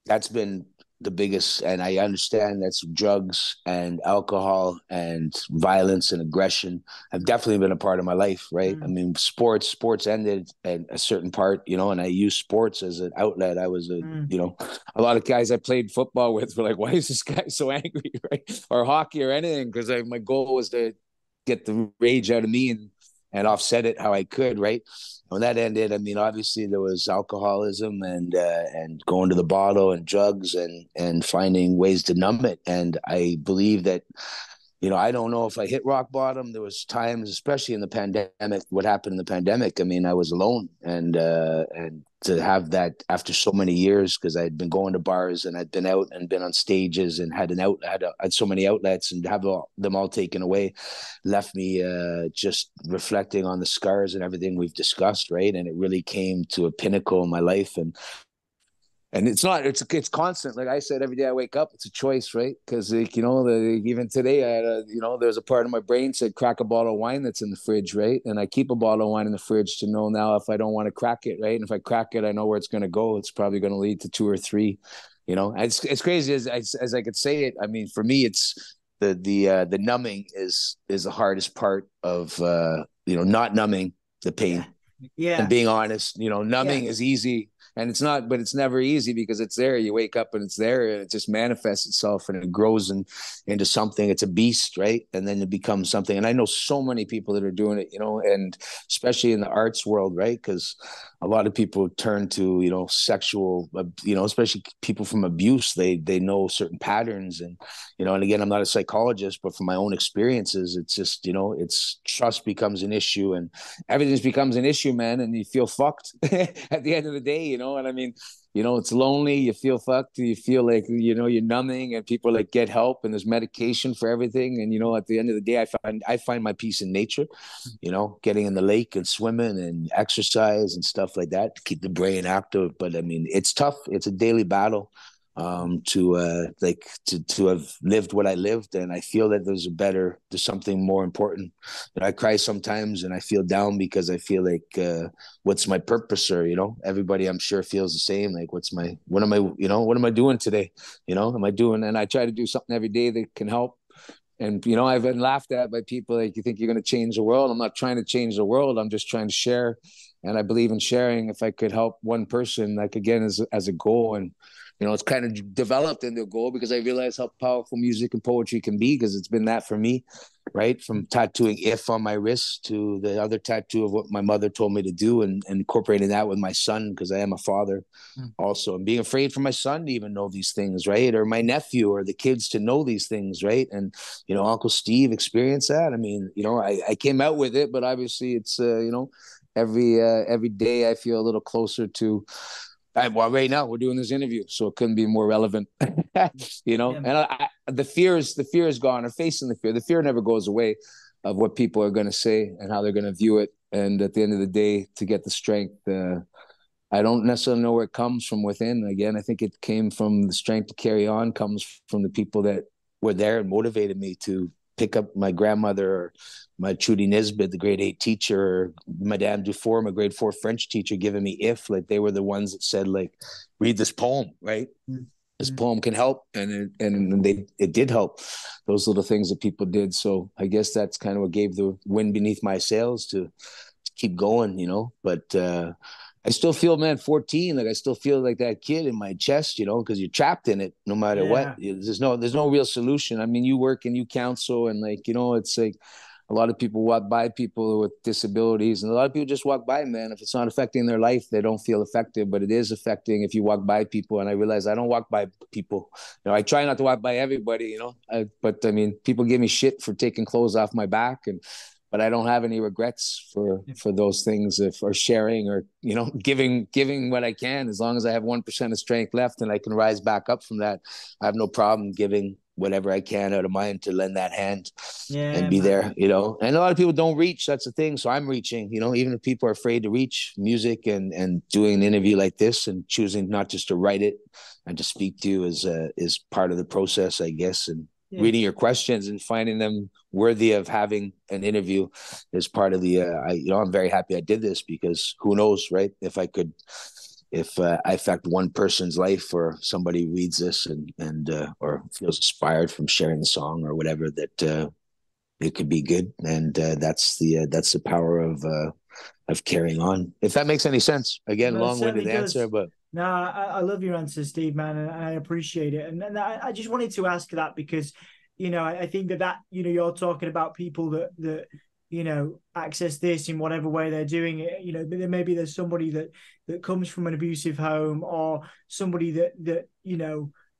that's been the biggest. And I understand that's drugs and alcohol and violence and aggression have definitely been a part of my life, right? I mean, sports ended at a certain part, and I used sports as an outlet. I was a lot of guys I played football with were like, why is this guy so angry, right? Or hockey or anything, because my goal was to get the rage out of me and offset it how I could, right? When that ended, I mean, obviously there was alcoholism and going to the bottle and drugs and finding ways to numb it. And I believe that, I don't know if I hit rock bottom. There was times, especially in the pandemic, what happened in the pandemic. I mean, I was alone, and to have that after so many years, because I'd been going to bars and I'd been out and been on stages and had so many outlets, and have them all taken away, left me just reflecting on the scars and everything we've discussed, right? And it really came to a pinnacle in my life, and it's constant. Like I said, every day I wake up, it's a choice, right? Because even today, I had there's a part of my brain said crack a bottle of wine that's in the fridge, right? And I keep a bottle of wine in the fridge to know now if I don't want to crack it, right? And if I crack it, I know where it's going to go. It's probably going to lead to two or three. It's crazy as I could say it. I mean, for me, it's the numbing is the hardest part of not numbing the pain. Yeah. And being honest, numbing Yeah. is easy. And it's not, but it's never easy because it's there. You wake up and it's there, and it just manifests itself and it grows into something. It's a beast, right? And then it becomes something. And I know so many people that are doing it, and especially in the arts world, right? Because a lot of people turn to, sexual, especially people from abuse. They know certain patterns, and and again, I'm not a psychologist, but from my own experiences, it's just it's trust becomes an issue, and everything becomes an issue, man, and you feel fucked at the end of the day, and I mean, it's lonely, you feel fucked, you feel like, you're numbing, and people like get help, and there's medication for everything. And, at the end of the day, I find my peace in nature, getting in the lake and swimming and exercise and stuff like that to keep the brain active. But I mean, it's tough. It's a daily battle to have lived what I lived. And I feel that there's something more important. I cry sometimes and I feel down because I feel like, what's my purpose? Or, everybody I'm sure feels the same. Like, what am I doing today? Am I doing, and I try to do something every day that can help. And, I've been laughed at by people like, you think you're going to change the world? I'm not trying to change the world. I'm just trying to share. And I believe in sharing. If I could help one person, like, again, as a goal. And it's kind of developed into a goal because I realized how powerful music and poetry can be, because it's been that for me, right? From tattooing "if" on my wrist to the other tattoo of what my mother told me to do, and incorporating that with my son, because I am a father also, and being afraid for my son to even know these things, right? Or my nephew or the kids to know these things, right? And, Uncle Steve experienced that. I mean, I came out with it, but obviously it's, every day I feel a little closer to, well, right now we're doing this interview, so it couldn't be more relevant, Yeah. And the fear is gone. I'm facing the fear. The fear never goes away of what people are going to say and how they're going to view it. And at the end of the day, to get the strength, I don't necessarily know where it comes from within. Again, I think it came from the strength to carry on, comes from the people that were there and motivated me to pick up my grandmother, or my Trudy Nisbet, the grade 8 teacher, or Madame Dufour, my grade 4 French teacher, giving me "if." Like, they were the ones that said, like, read this poem, right? Mm-hmm. This poem can help, and it did help. Those little things that people did. So I guess that's kind of what gave the wind beneath my sails to keep going, But I still feel, man, 14, like I still feel like that kid in my chest, because you're trapped in it no matter what. There's no real solution. I mean, you work and you counsel, and it's like a lot of people walk by people with disabilities, and a lot of people just walk by, man. If it's not affecting their life, they don't feel effective, but it is affecting if you walk by people. And I realize I don't walk by people. I try not to walk by everybody, but I mean, people give me shit for taking clothes off my back, but I don't have any regrets for those things, or sharing, or giving what I can. As long as I have 1% of strength left and I can rise back up from that, I have no problem giving whatever I can out of mine to lend that hand and be there. And a lot of people don't reach. That's the thing. So I'm reaching. Even if people are afraid to reach music, and doing an interview like this and choosing not just to write it and to speak to you is part of the process, I guess. And reading your questions and finding them worthy of having an interview is part of the, I'm very happy I did this, because who knows, right? If I affect one person's life, or somebody reads this and or feels inspired from sharing the song or whatever, that it could be good. And that's the power of carrying on. If that makes any sense. Again, long-winded answer, but. No, I love your answer, Steve, man, and I appreciate it. And I just wanted to ask that because, I think that you're talking about people that access this in whatever way they're doing it. Maybe there's somebody that comes from an abusive home, or somebody that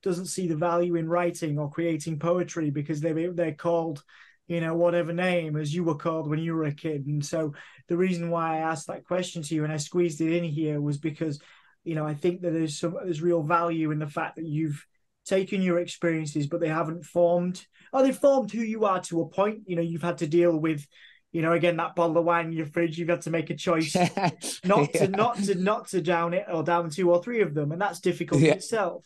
doesn't see the value in writing or creating poetry because they're called whatever name as you were called when you were a kid. And so the reason why I asked that question to you and I squeezed it in here was because I think that there's real value in the fact that you've taken your experiences, but they've formed who you are to a point. You've had to deal with, again, that bottle of wine in your fridge. You've had to make a choice not to down it, or down 2 or 3 of them, and that's difficult in itself.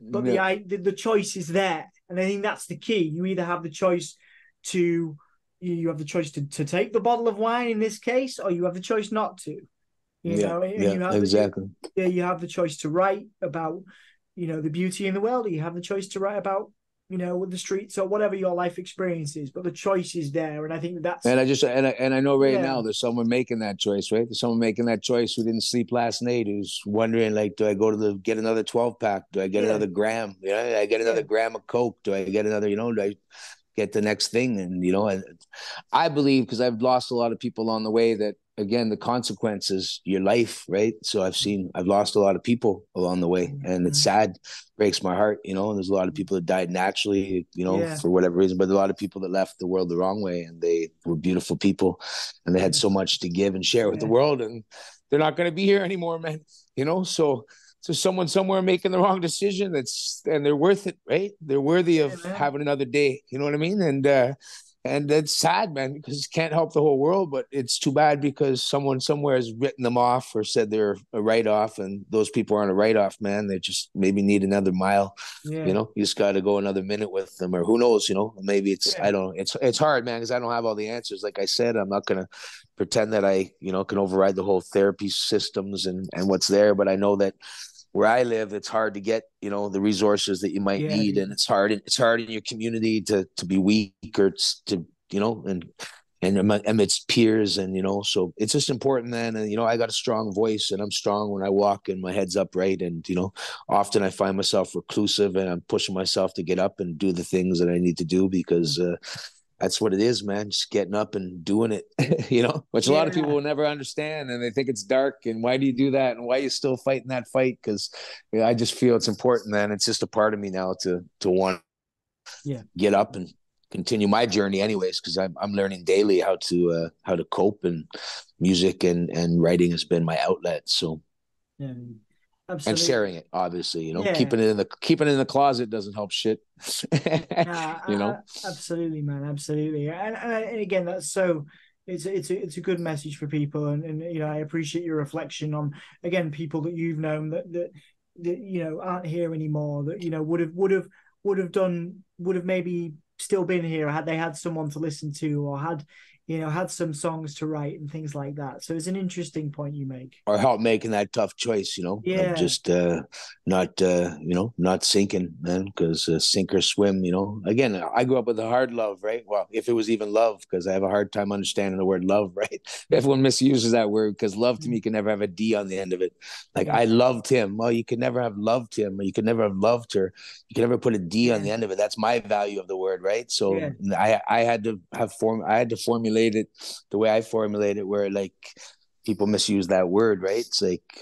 But the choice is there, and I think that's the key. You either have the choice to take the bottle of wine in this case, or you have the choice not to. You have exactly. You have the choice to write about, the beauty in the world. You have the choice to write about, the streets or whatever your life experience is. But the choice is there, and I think that's. And I know right now there's someone making that choice, right? There's someone making that choice who didn't sleep last night, who's wondering, like, do I go to get another 12-pack? Do I get another gram? Do I get another gram of Coke? Do I get another? Do I get the next thing? And I believe, because I've lost a lot of people along the way, that again, the consequences, your life, right? So I've lost a lot of people along the way, and it's sad, breaks my heart, and there's a lot of people that died naturally, for whatever reason, but a lot of people that left the world the wrong way, and they were beautiful people, and they had so much to give and share with the world, and they're not going to be here anymore, man. So someone somewhere making the wrong decision, and they're worth it, right? They're worthy of having another day. You know what I mean? And that's sad, man, because it can't help the whole world, but it's too bad because someone somewhere has written them off or said they're a write-off, and those people aren't a write-off, man. They just maybe need another mile. You just got to go another minute with them, or who knows, maybe it's, I don't know. It's hard, man, because I don't have all the answers. Like I said, I'm not going to pretend that I, can override the whole therapy systems and what's there, but I know that where I live, it's hard to get, the resources that you might need. And it's hard in your community to be weak, or to, and and amidst peers, and so it's just important, man. And I got a strong voice, and I'm strong when I walk and my head's upright. And often I find myself reclusive, and I'm pushing myself to get up and do the things that I need to do, because that's what it is, man. Just getting up and doing it, which a lot of people Yeah. will never understand, and they think it's dark. And why do you do that? And why are you still fighting that fight? Because I just feel it's important, man. It's just a part of me now to want Yeah. get up and continue my journey, anyways. Because I'm learning daily how to cope, and music and writing has been my outlet. So, Yeah. and Absolutely. sharing it, obviously, Yeah. keeping it in the closet doesn't help shit. Absolutely, man, absolutely, and again, that's so. It's a good message for people, and I appreciate your reflection on, again, people that you've known that aren't here anymore, that would have maybe still been here had they had someone to listen to, or had some songs to write and things like that. So it's an interesting point you make. Or help making that tough choice, of Yeah, just not sinking, man, because sink or swim. Again, I grew up with a hard love, right? Well, if it was even love, because I have a hard time understanding the word love, right? Everyone misuses that word, because love to me can never have a D on the end of it. Like, yeah, I loved him. Well, you could never have loved him, or you could never have loved her. You could never put a D on yeah, the end of it. That's my value of the word, right? So yeah, I had to formulate it the way I formulate it, where, like, people misuse that word, right?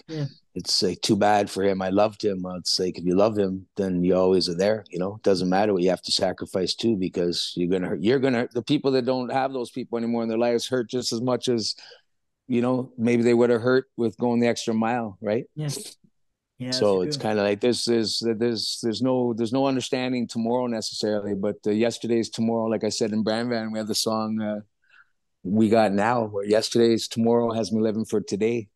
yeah, It's like too bad for him. I loved him. It's like, if you love him, then you always are there. It doesn't matter what you have to sacrifice too, because you're gonna the people that don't have those people anymore in their lives hurt just as much as maybe they would have hurt with going the extra mile, right? yeah, yeah. That's So it's good. kind of like there's no understanding tomorrow necessarily, but yesterday's tomorrow. Like I said in Bran Van, we have the song. We got now, where yesterday's tomorrow has me living for today.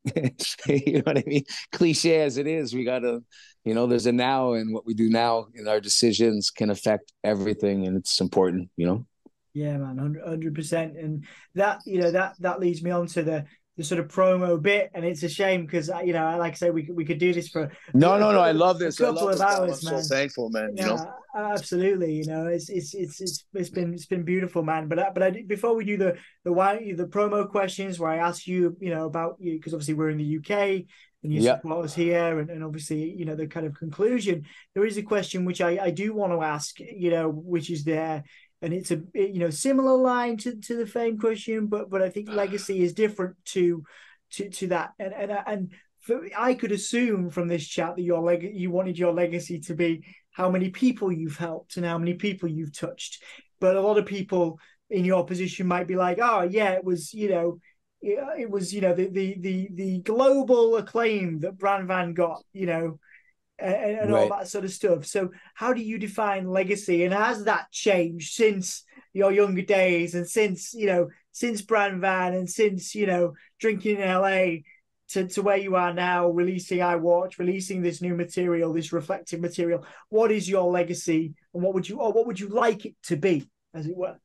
You know what I mean? Cliche as it is, we gotta, there's a now, and what we do now in our decisions can affect everything, and it's important. Yeah, man, 100%. And that leads me on to the sort of promo bit, and it's a shame because like I say, we could do this for No, no, no. I love a this. I couple love of this, Dom. I'm hours, so man. thankful, man. Yeah, absolutely. It's been beautiful, man. But before we do the promo questions, where I ask you, about you, because obviously we're in the UK and you Yeah. support us here, and obviously the kind of conclusion. There is a question which I do want to ask, which is there, and it's a similar line to the fame question, but I think legacy is different to that, and I could assume from this chat that you wanted your legacy to be how many people you've helped and how many people you've touched. But a lot of people in your position might be like, oh yeah, it was the global acclaim that Bran Van got, and all Right. that sort of stuff. So how do you define legacy, and has that changed since your younger days, and since Bran Van, and since drinking in LA, to where you are now, releasing I Watch, releasing this new material, this reflective material? What is your legacy, and what would you like it to be, as it were?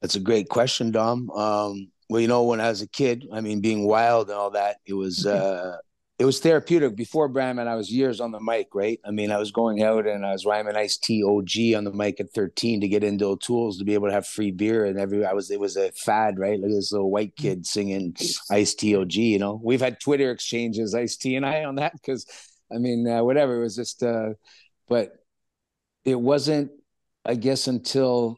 That's a great question, Dom. Well, when I was a kid, I mean, being wild and all that, it was therapeutic. Before Bram, I was years on the mic, right? I mean, I was going out and I was rhyming Ice-T OG on the mic at 13 to get into O'Toole's to be able to have free beer, and it was a fad, right? Like this little white kid singing Ice-T OG. We've had Twitter exchanges, Ice-T and I, on that, because I mean, whatever. It was just, but it wasn't, I guess, until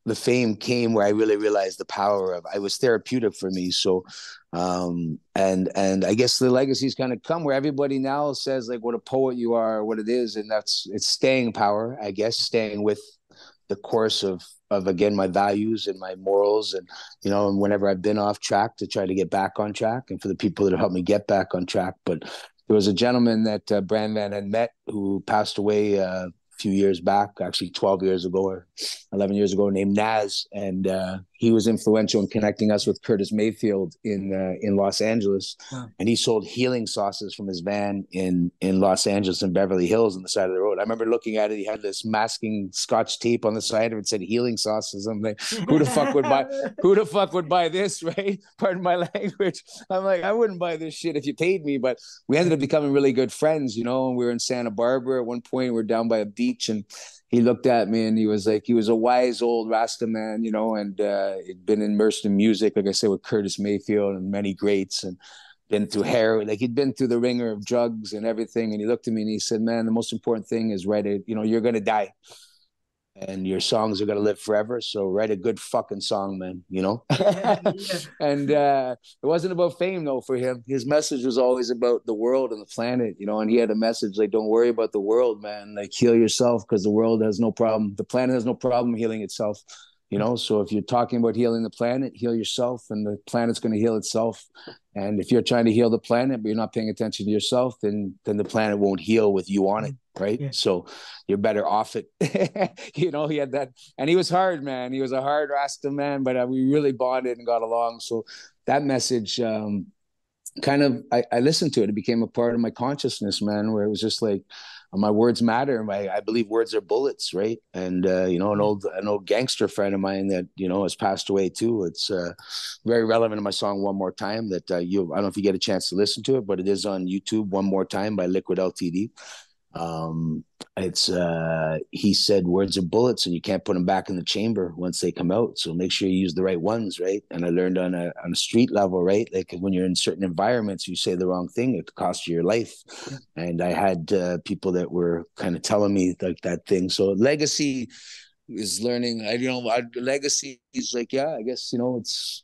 the fame came, where I really realized the power of. It was therapeutic for me. So, and I guess the legacies kind of come where everybody now says, like, what a poet you are, or what it is, and it's staying power. I guess staying with the course of again my values and my morals, and whenever I've been off track, to try to get back on track, and for the people that have helped me get back on track. But there was a gentleman that Bran Van had met who passed away few years back, actually 12 years ago or 11 years ago, named Naz. And he was influential in connecting us with Curtis Mayfield in Los Angeles. Wow. And he sold healing sauces from his van in Los Angeles and Beverly Hills on the side of the road. I remember looking at it. He had this masking Scotch tape on the side of it, said healing sauces. I'm like, who the fuck would buy this, right? Pardon my language. I'm like, I wouldn't buy this shit if you paid me. But we ended up becoming really good friends, and we were in Santa Barbara at one point. We were down by a beach, and he looked at me and he was like, he was a wise old Rasta man, you know, and he'd been immersed in music, like I said, with Curtis Mayfield and many greats, and been through heroin, like he'd been through the ringer of drugs and everything. And he looked at me and he said, man, the most important thing is write it, you know, you're going to die and your songs are going to live forever. So write a good fucking song, man, you know? Yeah, yeah. And it wasn't about fame though for him. His message was always about the world and the planet, you know, and he had a message like, don't worry about the world, man, like heal yourself because the world has no problem. The planet has no problem healing itself, you know? So if you're talking about healing the planet, heal yourself and the planet's going to heal itself. And if you're trying to heal the planet, but you're not paying attention to yourself, then the planet won't heal with you on it. Right. Yeah. So you're better off it. You know, he had that, and he was hard, man. He was a hard Rasta man, but we really bonded and got along. So that message, kind of, I listened to it. It became a part of my consciousness, man, where it was just like, my words matter. I believe words are bullets, right? And you know, an old gangster friend of mine that, you know, has passed away too. It's very relevant in my song "One More Time." That I don't know if you get a chance to listen to it, but it is on YouTube. "One More Time" by Liquid Ltd. It's he said words are bullets and you can't put them back in the chamber once they come out, so make sure you use the right ones, right? And I learned on a street level, right, like when you're in certain environments, you say the wrong thing, it costs you your life. Yeah. And I had people that were kind of telling me like that thing. So legacy is learning. Legacy is like, yeah, I guess, you know, it's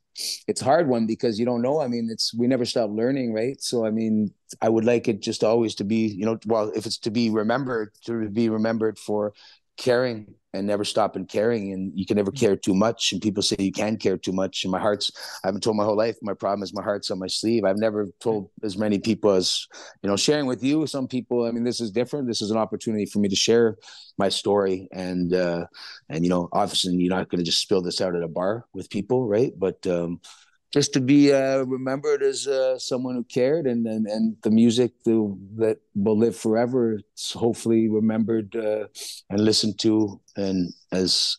a hard one because you don't know. I mean, we never stop learning, right? So I mean, I would like it just always to be, you know, well, if it's to be remembered for caring and never stopping caring. And you can never care too much. And people say you can care too much. And I've been told my whole life, my problem is my heart's on my sleeve. I've never told as many people as, you know, sharing with you. Some people, I mean, this is different. This is an opportunity for me to share my story. And you know, obviously you're not going to just spill this out at a bar with people, right? But just to be remembered as someone who cared, and the music that will live forever. It's hopefully remembered and listened to, and as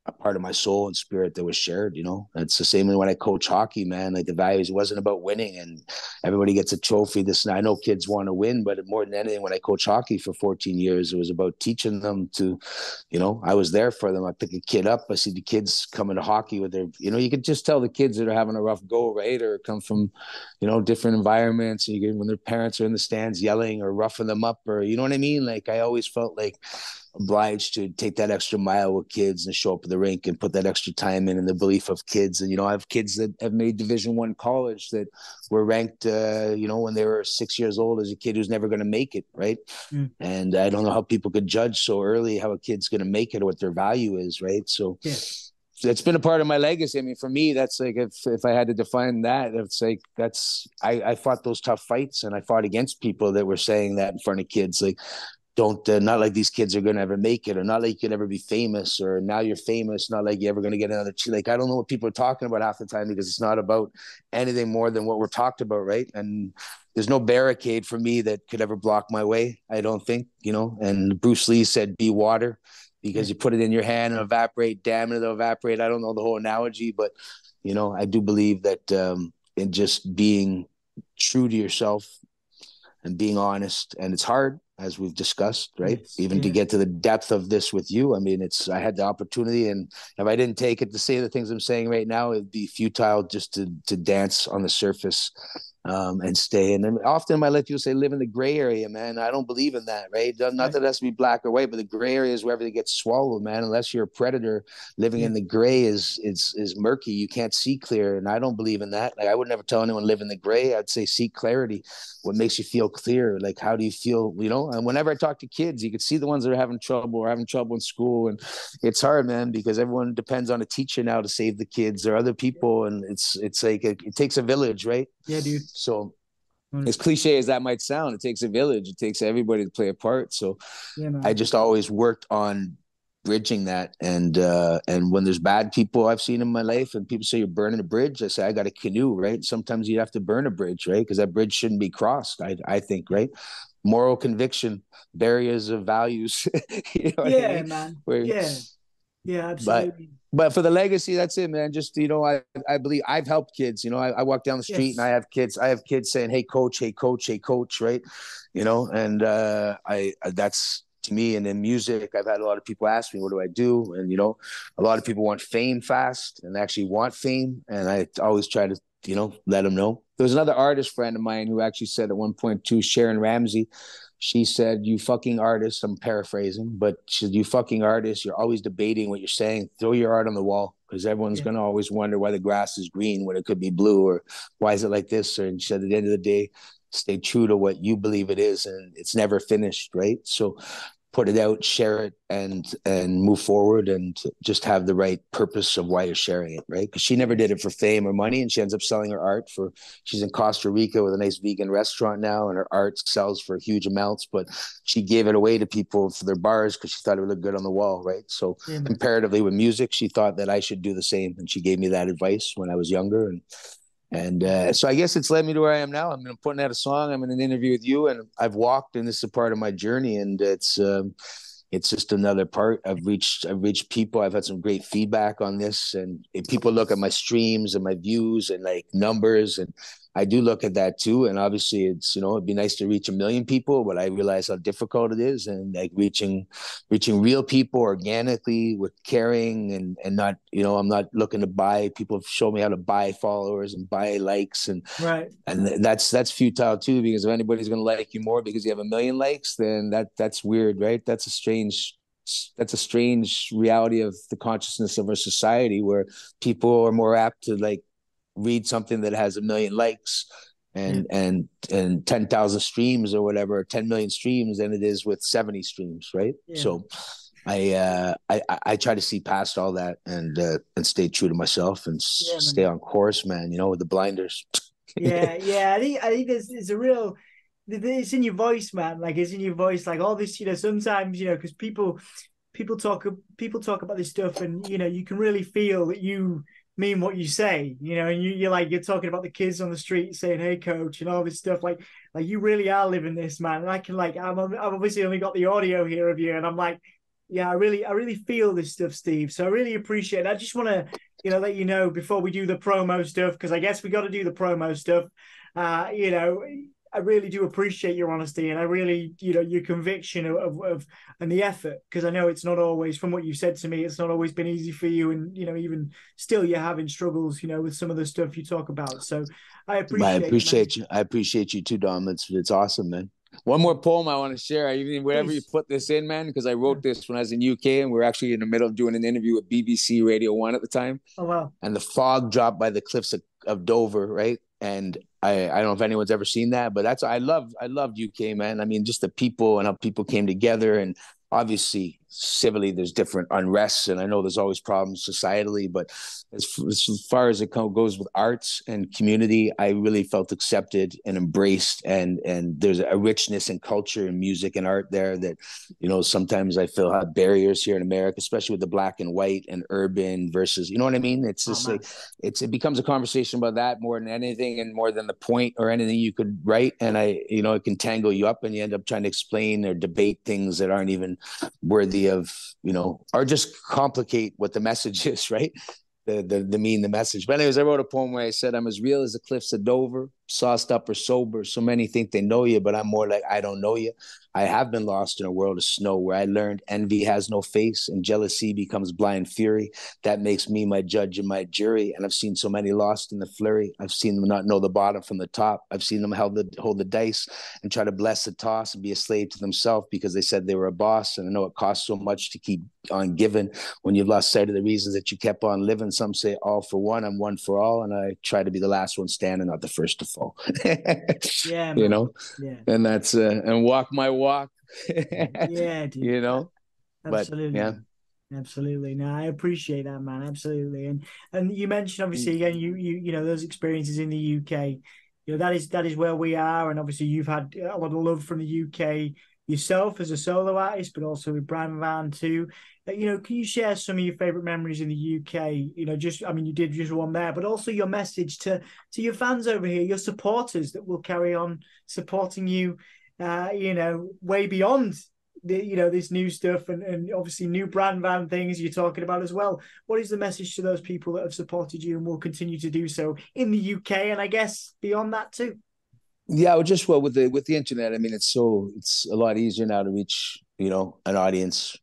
a part of my soul and spirit that was shared. You know, it's the same when I coach hockey, man. Like the values, it wasn't about winning and everybody gets a trophy. I know kids want to win, but more than anything, when I coach hockey for 14 years, it was about teaching them to, you know, I was there for them. I pick a kid up, I see the kids coming to hockey with their, you know, you could just tell the kids that are having a rough go, right? Or come from, you know, different environments. And when their parents are in the stands yelling or roughing them up, or, you know what I mean? Like I always felt like obliged to take that extra mile with kids and show up at the rink and put that extra time in the belief of kids. And, you know, I have kids that have made Division I college that were ranked, you know, when they were 6 years old as a kid who's never going to make it. Right. And I don't know how people could judge so early how a kid's going to make it or what their value is. Right. So it's been a part of my legacy. I mean, for me, that's like, if I had to define that, it's like, I fought those tough fights and I fought against people that were saying that in front of kids. Like, don't not like these kids are going to ever make it, or not like you can ever be famous, or now you're famous, not like you're ever going to get another like I don't know what people are talking about half the time, because it's not about anything more than what we're talked about, right? And there's no barricade for me that could ever block my way, I don't think, you know. And Bruce Lee said be water, because you put it in your hand and evaporate, damn it, it'll evaporate. I don't know the whole analogy, but you know, I do believe that in just being true to yourself and being honest, and it's hard, as we've discussed, right? Yes, even to get to the depth of this with you. I mean, I had the opportunity, and if I didn't take it to say the things I'm saying right now, it'd be futile just to dance on the surface and stay. And then often in my life, people say, live in the gray area, man. I don't believe in that, right? Not that it has to be black or white, but the gray area is where everything gets swallowed, man. Unless you're a predator, living in the gray is murky. You can't see clear. And I don't believe in that. Like, I would never tell anyone live in the gray. I'd say seek clarity. What makes you feel clear? Like, how do you feel, you know? And whenever I talk to kids, you can see the ones that are having trouble or having trouble in school. And it's hard, man, because everyone depends on a teacher now to save the kids or other people. And it's like, it takes a village, right? Yeah, dude. So as cliche as that might sound, it takes a village. It takes everybody to play a part. So I just always worked on bridging that. And when there's bad people I've seen in my life and people say you're burning a bridge, I say, I got a canoe, right? Sometimes you have to burn a bridge, right? Because that bridge shouldn't be crossed, I think, right? Moral conviction, barriers of values. You know what I mean? Man. Yeah, absolutely. But for the legacy, that's it, man. Just, you know, I believe I've helped kids. You know, I walk down the street and I have kids saying, hey coach, hey coach, hey coach, right? You know, and that's to me. And in music, I've had a lot of people ask me, what do I do? And, a lot of people want fame fast and actually want fame. And I always try to, let them know. There was another artist friend of mine who actually said at one point too, Sharon Ramsey, she said, you fucking artist, I'm paraphrasing, but she said, you fucking artist, you're always debating what you're saying. Throw your art on the wall, because everyone's going to always wonder why the grass is green when it could be blue, or why is it like this? And she said, at the end of the day, stay true to what you believe it is, and it's never finished, right? So put it out, share it, and move forward, and just have the right purpose of why you're sharing it, right? Because she never did it for fame or money, and she ends up selling her art for. She's in Costa Rica with a nice vegan restaurant now, and her art sells for huge amounts. But she gave it away to people for their bars because she thought it would look good on the wall, right? So comparatively with music, she thought that I should do the same, and she gave me that advice when I was younger, and so I guess it's led me to where I am now. I'm putting out a song. I'm in an interview with you, and I've walked, and this is a part of my journey. And it's just another part. I've reached people. I've had some great feedback on this, and if people look at my streams and my views and like numbers, and I do look at that too. And obviously, it's it'd be nice to reach 1 million people, but I realize how difficult it is, and like reaching real people organically with caring, and not I'm not looking to buy. People have shown me how to buy followers and buy likes, and that's futile too, because if anybody's going to like you more because you have 1 million likes, then that's weird, right? That's a strange reality of the consciousness of our society, where people are more apt to like read something that has 1 million likes and 10,000 streams or whatever, 10 million streams, than it is with 70 streams, right? So I try to see past all that, and stay true to myself, and stay on course, man, with the blinders. I think there's a real, it's in your voice, man. Like, it's in your voice, like all this, sometimes, because people talk about this stuff, and you can really feel that you mean what you say, and you're talking about the kids on the street saying, "Hey, coach," and all this stuff. Like you really are living this, man. And I can I've obviously only got the audio here of you, and I'm like, yeah, I really feel this stuff, Steve. So I really appreciate it. I just want to, let you know before we do the promo stuff, because I guess we got to do the promo stuff. I really do appreciate your honesty, and I really, your conviction of and the effort, because I know it's not always, from what you've said to me, it's not always been easy for you, and even still you're having struggles, with some of the stuff you talk about. So I appreciate you. I appreciate you too, Dom. It's awesome, man. One more poem I want to share. Even wherever you put this in, man, because I wrote this when I was in UK, and we're actually in the middle of doing an interview with BBC Radio 1 at the time. Oh, wow. And the fog dropped by the cliffs of Dover, right? And I don't know if anyone's ever seen that, but I loved UK, man. I mean, just the people and how people came together, and obviously civilly there's different unrests, and I know there's always problems societally, but as far as it goes with arts and community, I really felt accepted and embraced, and there's a richness in culture and music and art there that sometimes I feel have barriers here in America, especially with the black and white and urban versus, you know what I mean? It's just it becomes a conversation about that more than anything, and more than the point or anything you could write, and it can tangle you up, and you end up trying to explain or debate things that aren't even worthy of, or just complicate what the message is, right? The message. But anyways, I wrote a poem where I said, I'm as real as the cliffs of Dover, sauced up or sober. So many think they know you, but I'm more like, I don't know you. I have been lost in a world of snow where I learned envy has no face and jealousy becomes blind fury. That makes me my judge and my jury. And I've seen so many lost in the flurry. I've seen them not know the bottom from the top. I've seen them hold the dice and try to bless the toss and be a slave to themselves because they said they were a boss. And I know it costs so much to keep on giving when you've lost sight of the reasons that you kept on living. Some say all for one, I'm one for all. And I try to be the last one standing, not the first to fall. Yeah, man. And that's and walk my walk. Yeah, dude. Absolutely. But, absolutely. No, I appreciate that, man. Absolutely. And you mentioned obviously again you know those experiences in the UK. That is where we are, and obviously you've had a lot of love from the UK yourself as a solo artist, but also with Bran Van too. Can you share some of your favorite memories in the UK? You did just one there, but also your message to your fans over here, your supporters that will carry on supporting you, way beyond this new stuff and obviously new Bran Van things you're talking about as well. What is the message to those people that have supported you and will continue to do so in the UK and I guess beyond that too? Yeah, with the internet, I mean, it's a lot easier now to reach an audience,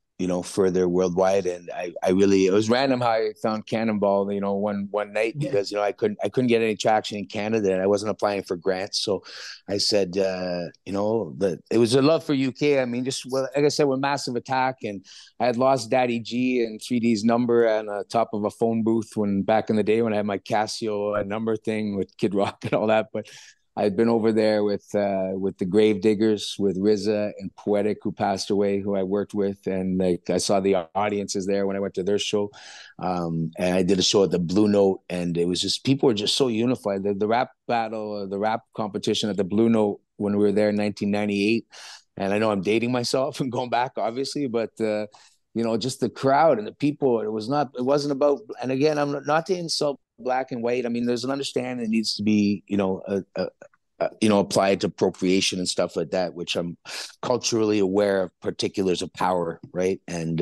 further worldwide. And I really, it was random how I found Cannonball, one night, Yeah. because, I couldn't get any traction in Canada and I wasn't applying for grants. So I said, that it was a love for UK. I mean, just, well, like I said, with Massive Attack, and I had lost Daddy G and 3D's number on the top of a phone booth when back in the day when I had my Casio number thing with Kid Rock and all that. But I'd been over there with the Gravediggers, with RZA and Poetic, who passed away, who I worked with, and like I saw the audiences there when I went to their show, and I did a show at the Blue Note, and it was just, people were just so unified. The rap battle, the rap competition at the Blue Note when we were there in 1998, and I know I'm dating myself and going back, obviously, but just the crowd and the people. It wasn't about. And again, I'm not to insult black and white. I mean, there's an understanding that needs to be, applied to appropriation and stuff like that, which I'm culturally aware of particulars of power, right? And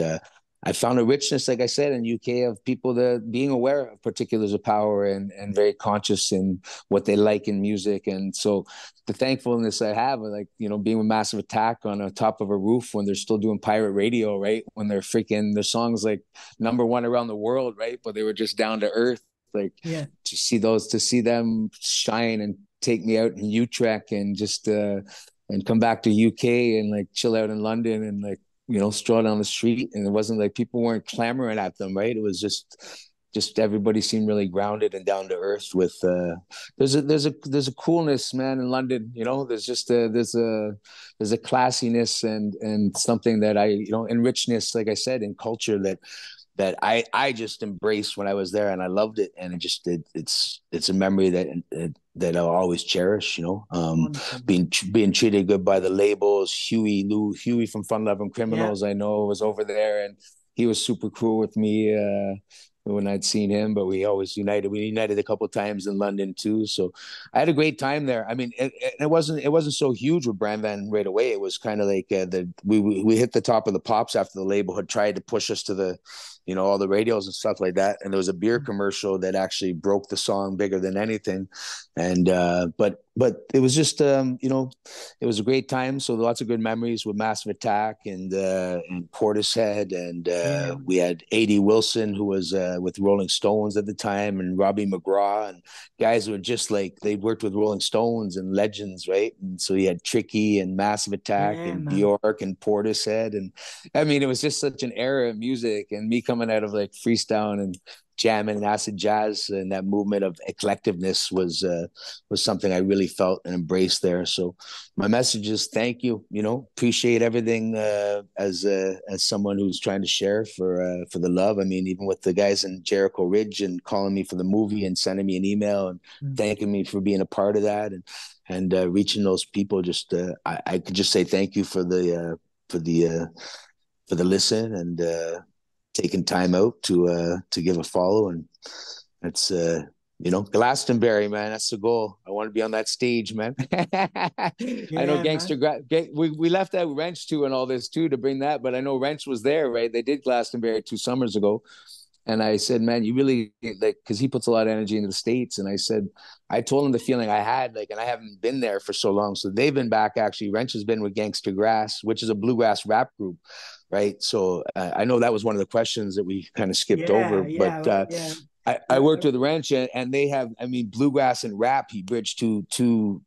I found a richness, like I said, in UK of people that being aware of particulars of power and very conscious in what they like in music. And so the thankfulness I have, like, being with Massive Attack on the top of a roof when they're still doing pirate radio, right? When their songs like #1 around the world, right? But they were just down to earth. Like, Yeah. to see them shine and take me out in Utrecht and just and come back to UK and like chill out in London and like, stroll down the street. And it wasn't like people weren't clamoring at them, right? It was just everybody seemed really grounded and down to earth with there's a coolness, man, in London. There's just there's a classiness and something that and richness, like I said, in culture that I just embraced when I was there, and I loved it. And it's a memory that I'll always cherish. Being treated good by the labels. Huey from Fun Loving Criminals, I know, was over there, and he was super cool with me when I'd seen him. But we always united. We united a couple of times in London too. So I had a great time there. I mean, it wasn't so huge with Bran Van right away. It was kind of like we hit the top of the pops after the label had tried to push us to the all the radios and stuff like that. And there was a beer commercial that actually broke the song bigger than anything. And but it was just it was a great time. So lots of good memories with Massive Attack and Portishead, and we had A.D. Wilson, who was with Rolling Stones at the time, and Robbie McGraw, and guys who were just like, they worked with Rolling Stones and legends, right? And so you had Tricky and Massive Attack and man. Bjork and Portishead, and I mean, it was just such an era of music. And me coming out of like freestyle and jamming and acid jazz, and that movement of eclectiveness was something I really felt and embraced there. So my message is thank you. Appreciate everything as someone who's trying to share for the love. I mean, even with the guys in Jericho Ridge and calling me for the movie and sending me an email and thanking me for being a part of that, and reaching those people. Just I could just say thank you for the listen, and taking time out to give a follow. And that's Glastonbury, man, that's the goal. I want to be on that stage, man. I know we left out Rench too and all this too to bring that, but I know Rench was there, right? They did Glastonbury 2 summers ago. And I said, man, you really, like, because he puts a lot of energy into the States. And I told him the feeling I had, like, and I haven't been there for so long. So they've been back, actually. Rench has been with Gangsta Grass, which is a bluegrass rap group, right? So I know that was one of the questions that we kind of skipped over. But I worked with Rench, and they have, I mean, bluegrass and rap. He bridged two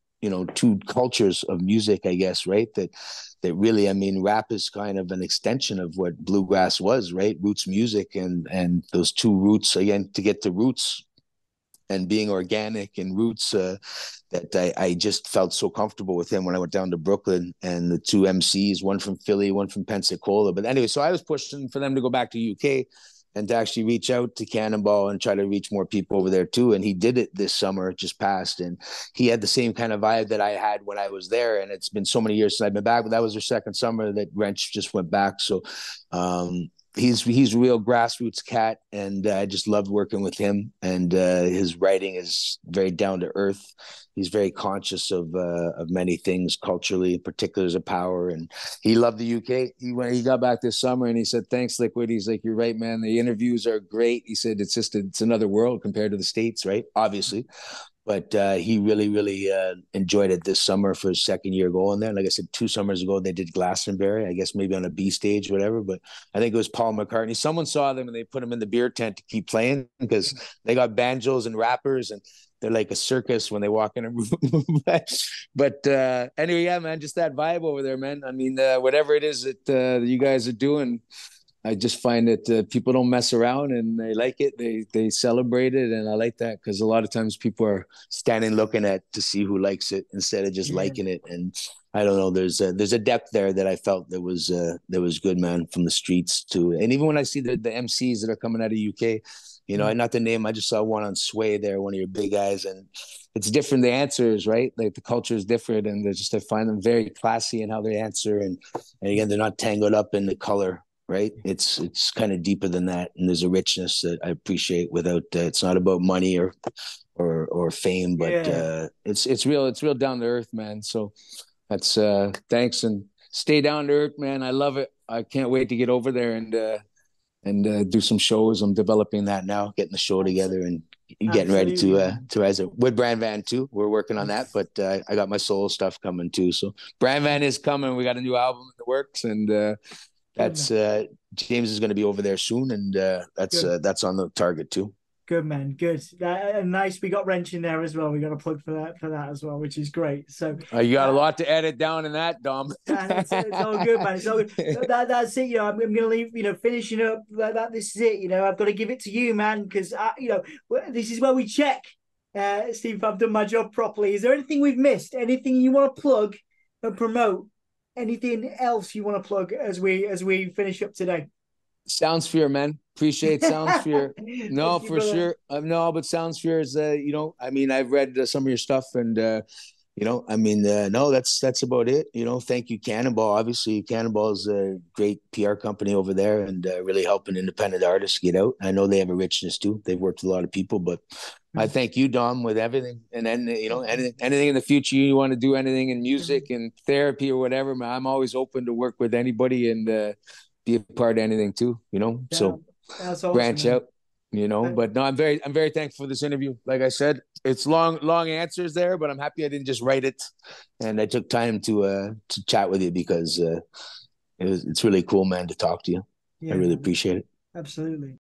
cultures of music, I guess, right? That really, I mean, rap is kind of an extension of what bluegrass was, right? Roots music, and those two roots, again, to get to roots and being organic and roots, that I just felt so comfortable with him when I went down to Brooklyn, and the two MCs, one from Philly, one from Pensacola. But anyway, so I was pushing for them to go back to UK and to actually reach out to Cannonball and try to reach more people over there too. And he did it this summer, just passed, and he had the same kind of vibe that I had when I was there. And it's been so many years since I've been back, but that was their second summer that Rench just went back. So he's a real grassroots cat, and I just loved working with him. And his writing is very down to earth. He's very conscious of many things culturally, particulars of power, and he loved the UK. He got back this summer, and he said, "Thanks, Liquid." He's like, "You're right, man. The interviews are great." He said, "It's another world compared to the States, right? Obviously." but he really enjoyed it this summer for his second year going there. Like I said, 2 summers ago they did Glastonbury, I guess maybe on a B stage, whatever. But I think it was Paul McCartney. Someone saw them and they put them in the beer tent to keep playing because they got banjos and rappers and they're like a circus when they walk in a room. But anyway, yeah, man, just that vibe over there, man. I mean, whatever it is that you guys are doing, I just find that people don't mess around and they like it. They celebrate it, and I like that because a lot of times people are standing looking at to see who likes it instead of just liking it. And I don't know. There's a depth there that I felt that was good, man. From the streets to, and even when I see the MCs that are coming out of UK, you know, not the name. I just saw one on Sway there, one of your big guys, and it's different. The answers, right? Like the culture is different, and I find them very classy in how they answer, and again, they're not tangled up in the color. Right, it's kind of deeper than that, and there's a richness that I appreciate. Without it's not about money or fame, but it's real down to earth, man. So that's thanks, and stay down to earth, man. I love it. I can't wait to get over there and do some shows. I'm developing that now, getting the show together and getting ready to rise it with Bran Van too. We're working on that, but I got my soul stuff coming too. So Bran Van is coming. We got a new album in the works, and that's James is going to be over there soon, and that's on the target too. Good, man. Good. Nice. We got Rench in there as well. We got a plug for that as well, which is great. So you got a lot to edit down in that, Dom. It's all good, man. It's all good. So that's it. You know, I'm going to leave. You know, finishing up that. This is it. You know, I've got to give it to you, man, because you know, this is where we check, Steve, if I've done my job properly. Is there anything we've missed? Anything you want to plug and promote? Anything else you want to plug as we finish up today? Soundsphere, man. Appreciate Soundsphere. No, for sure. No, but Soundsphere is, you know, I mean, I've read some of your stuff, and you know, I mean, no, that's about it. You know, thank you, Cannonball. Obviously, Cannonball is a great PR company over there, and really helping independent artists get out. I know they have a richness too. They've worked with a lot of people, but I thank you, Dom, with everything. And then, you know, anything in the future you want to do, anything in music and therapy or whatever, man, I'm always open to work with anybody and be a part of anything too, you know. Yeah, so awesome, branch out, you know. But no, I'm very thankful for this interview. Like I said, it's long answers there, but I'm happy I didn't just write it, and I took time to chat with you because it's really cool, man, to talk to you. Yeah, I really appreciate it. Absolutely.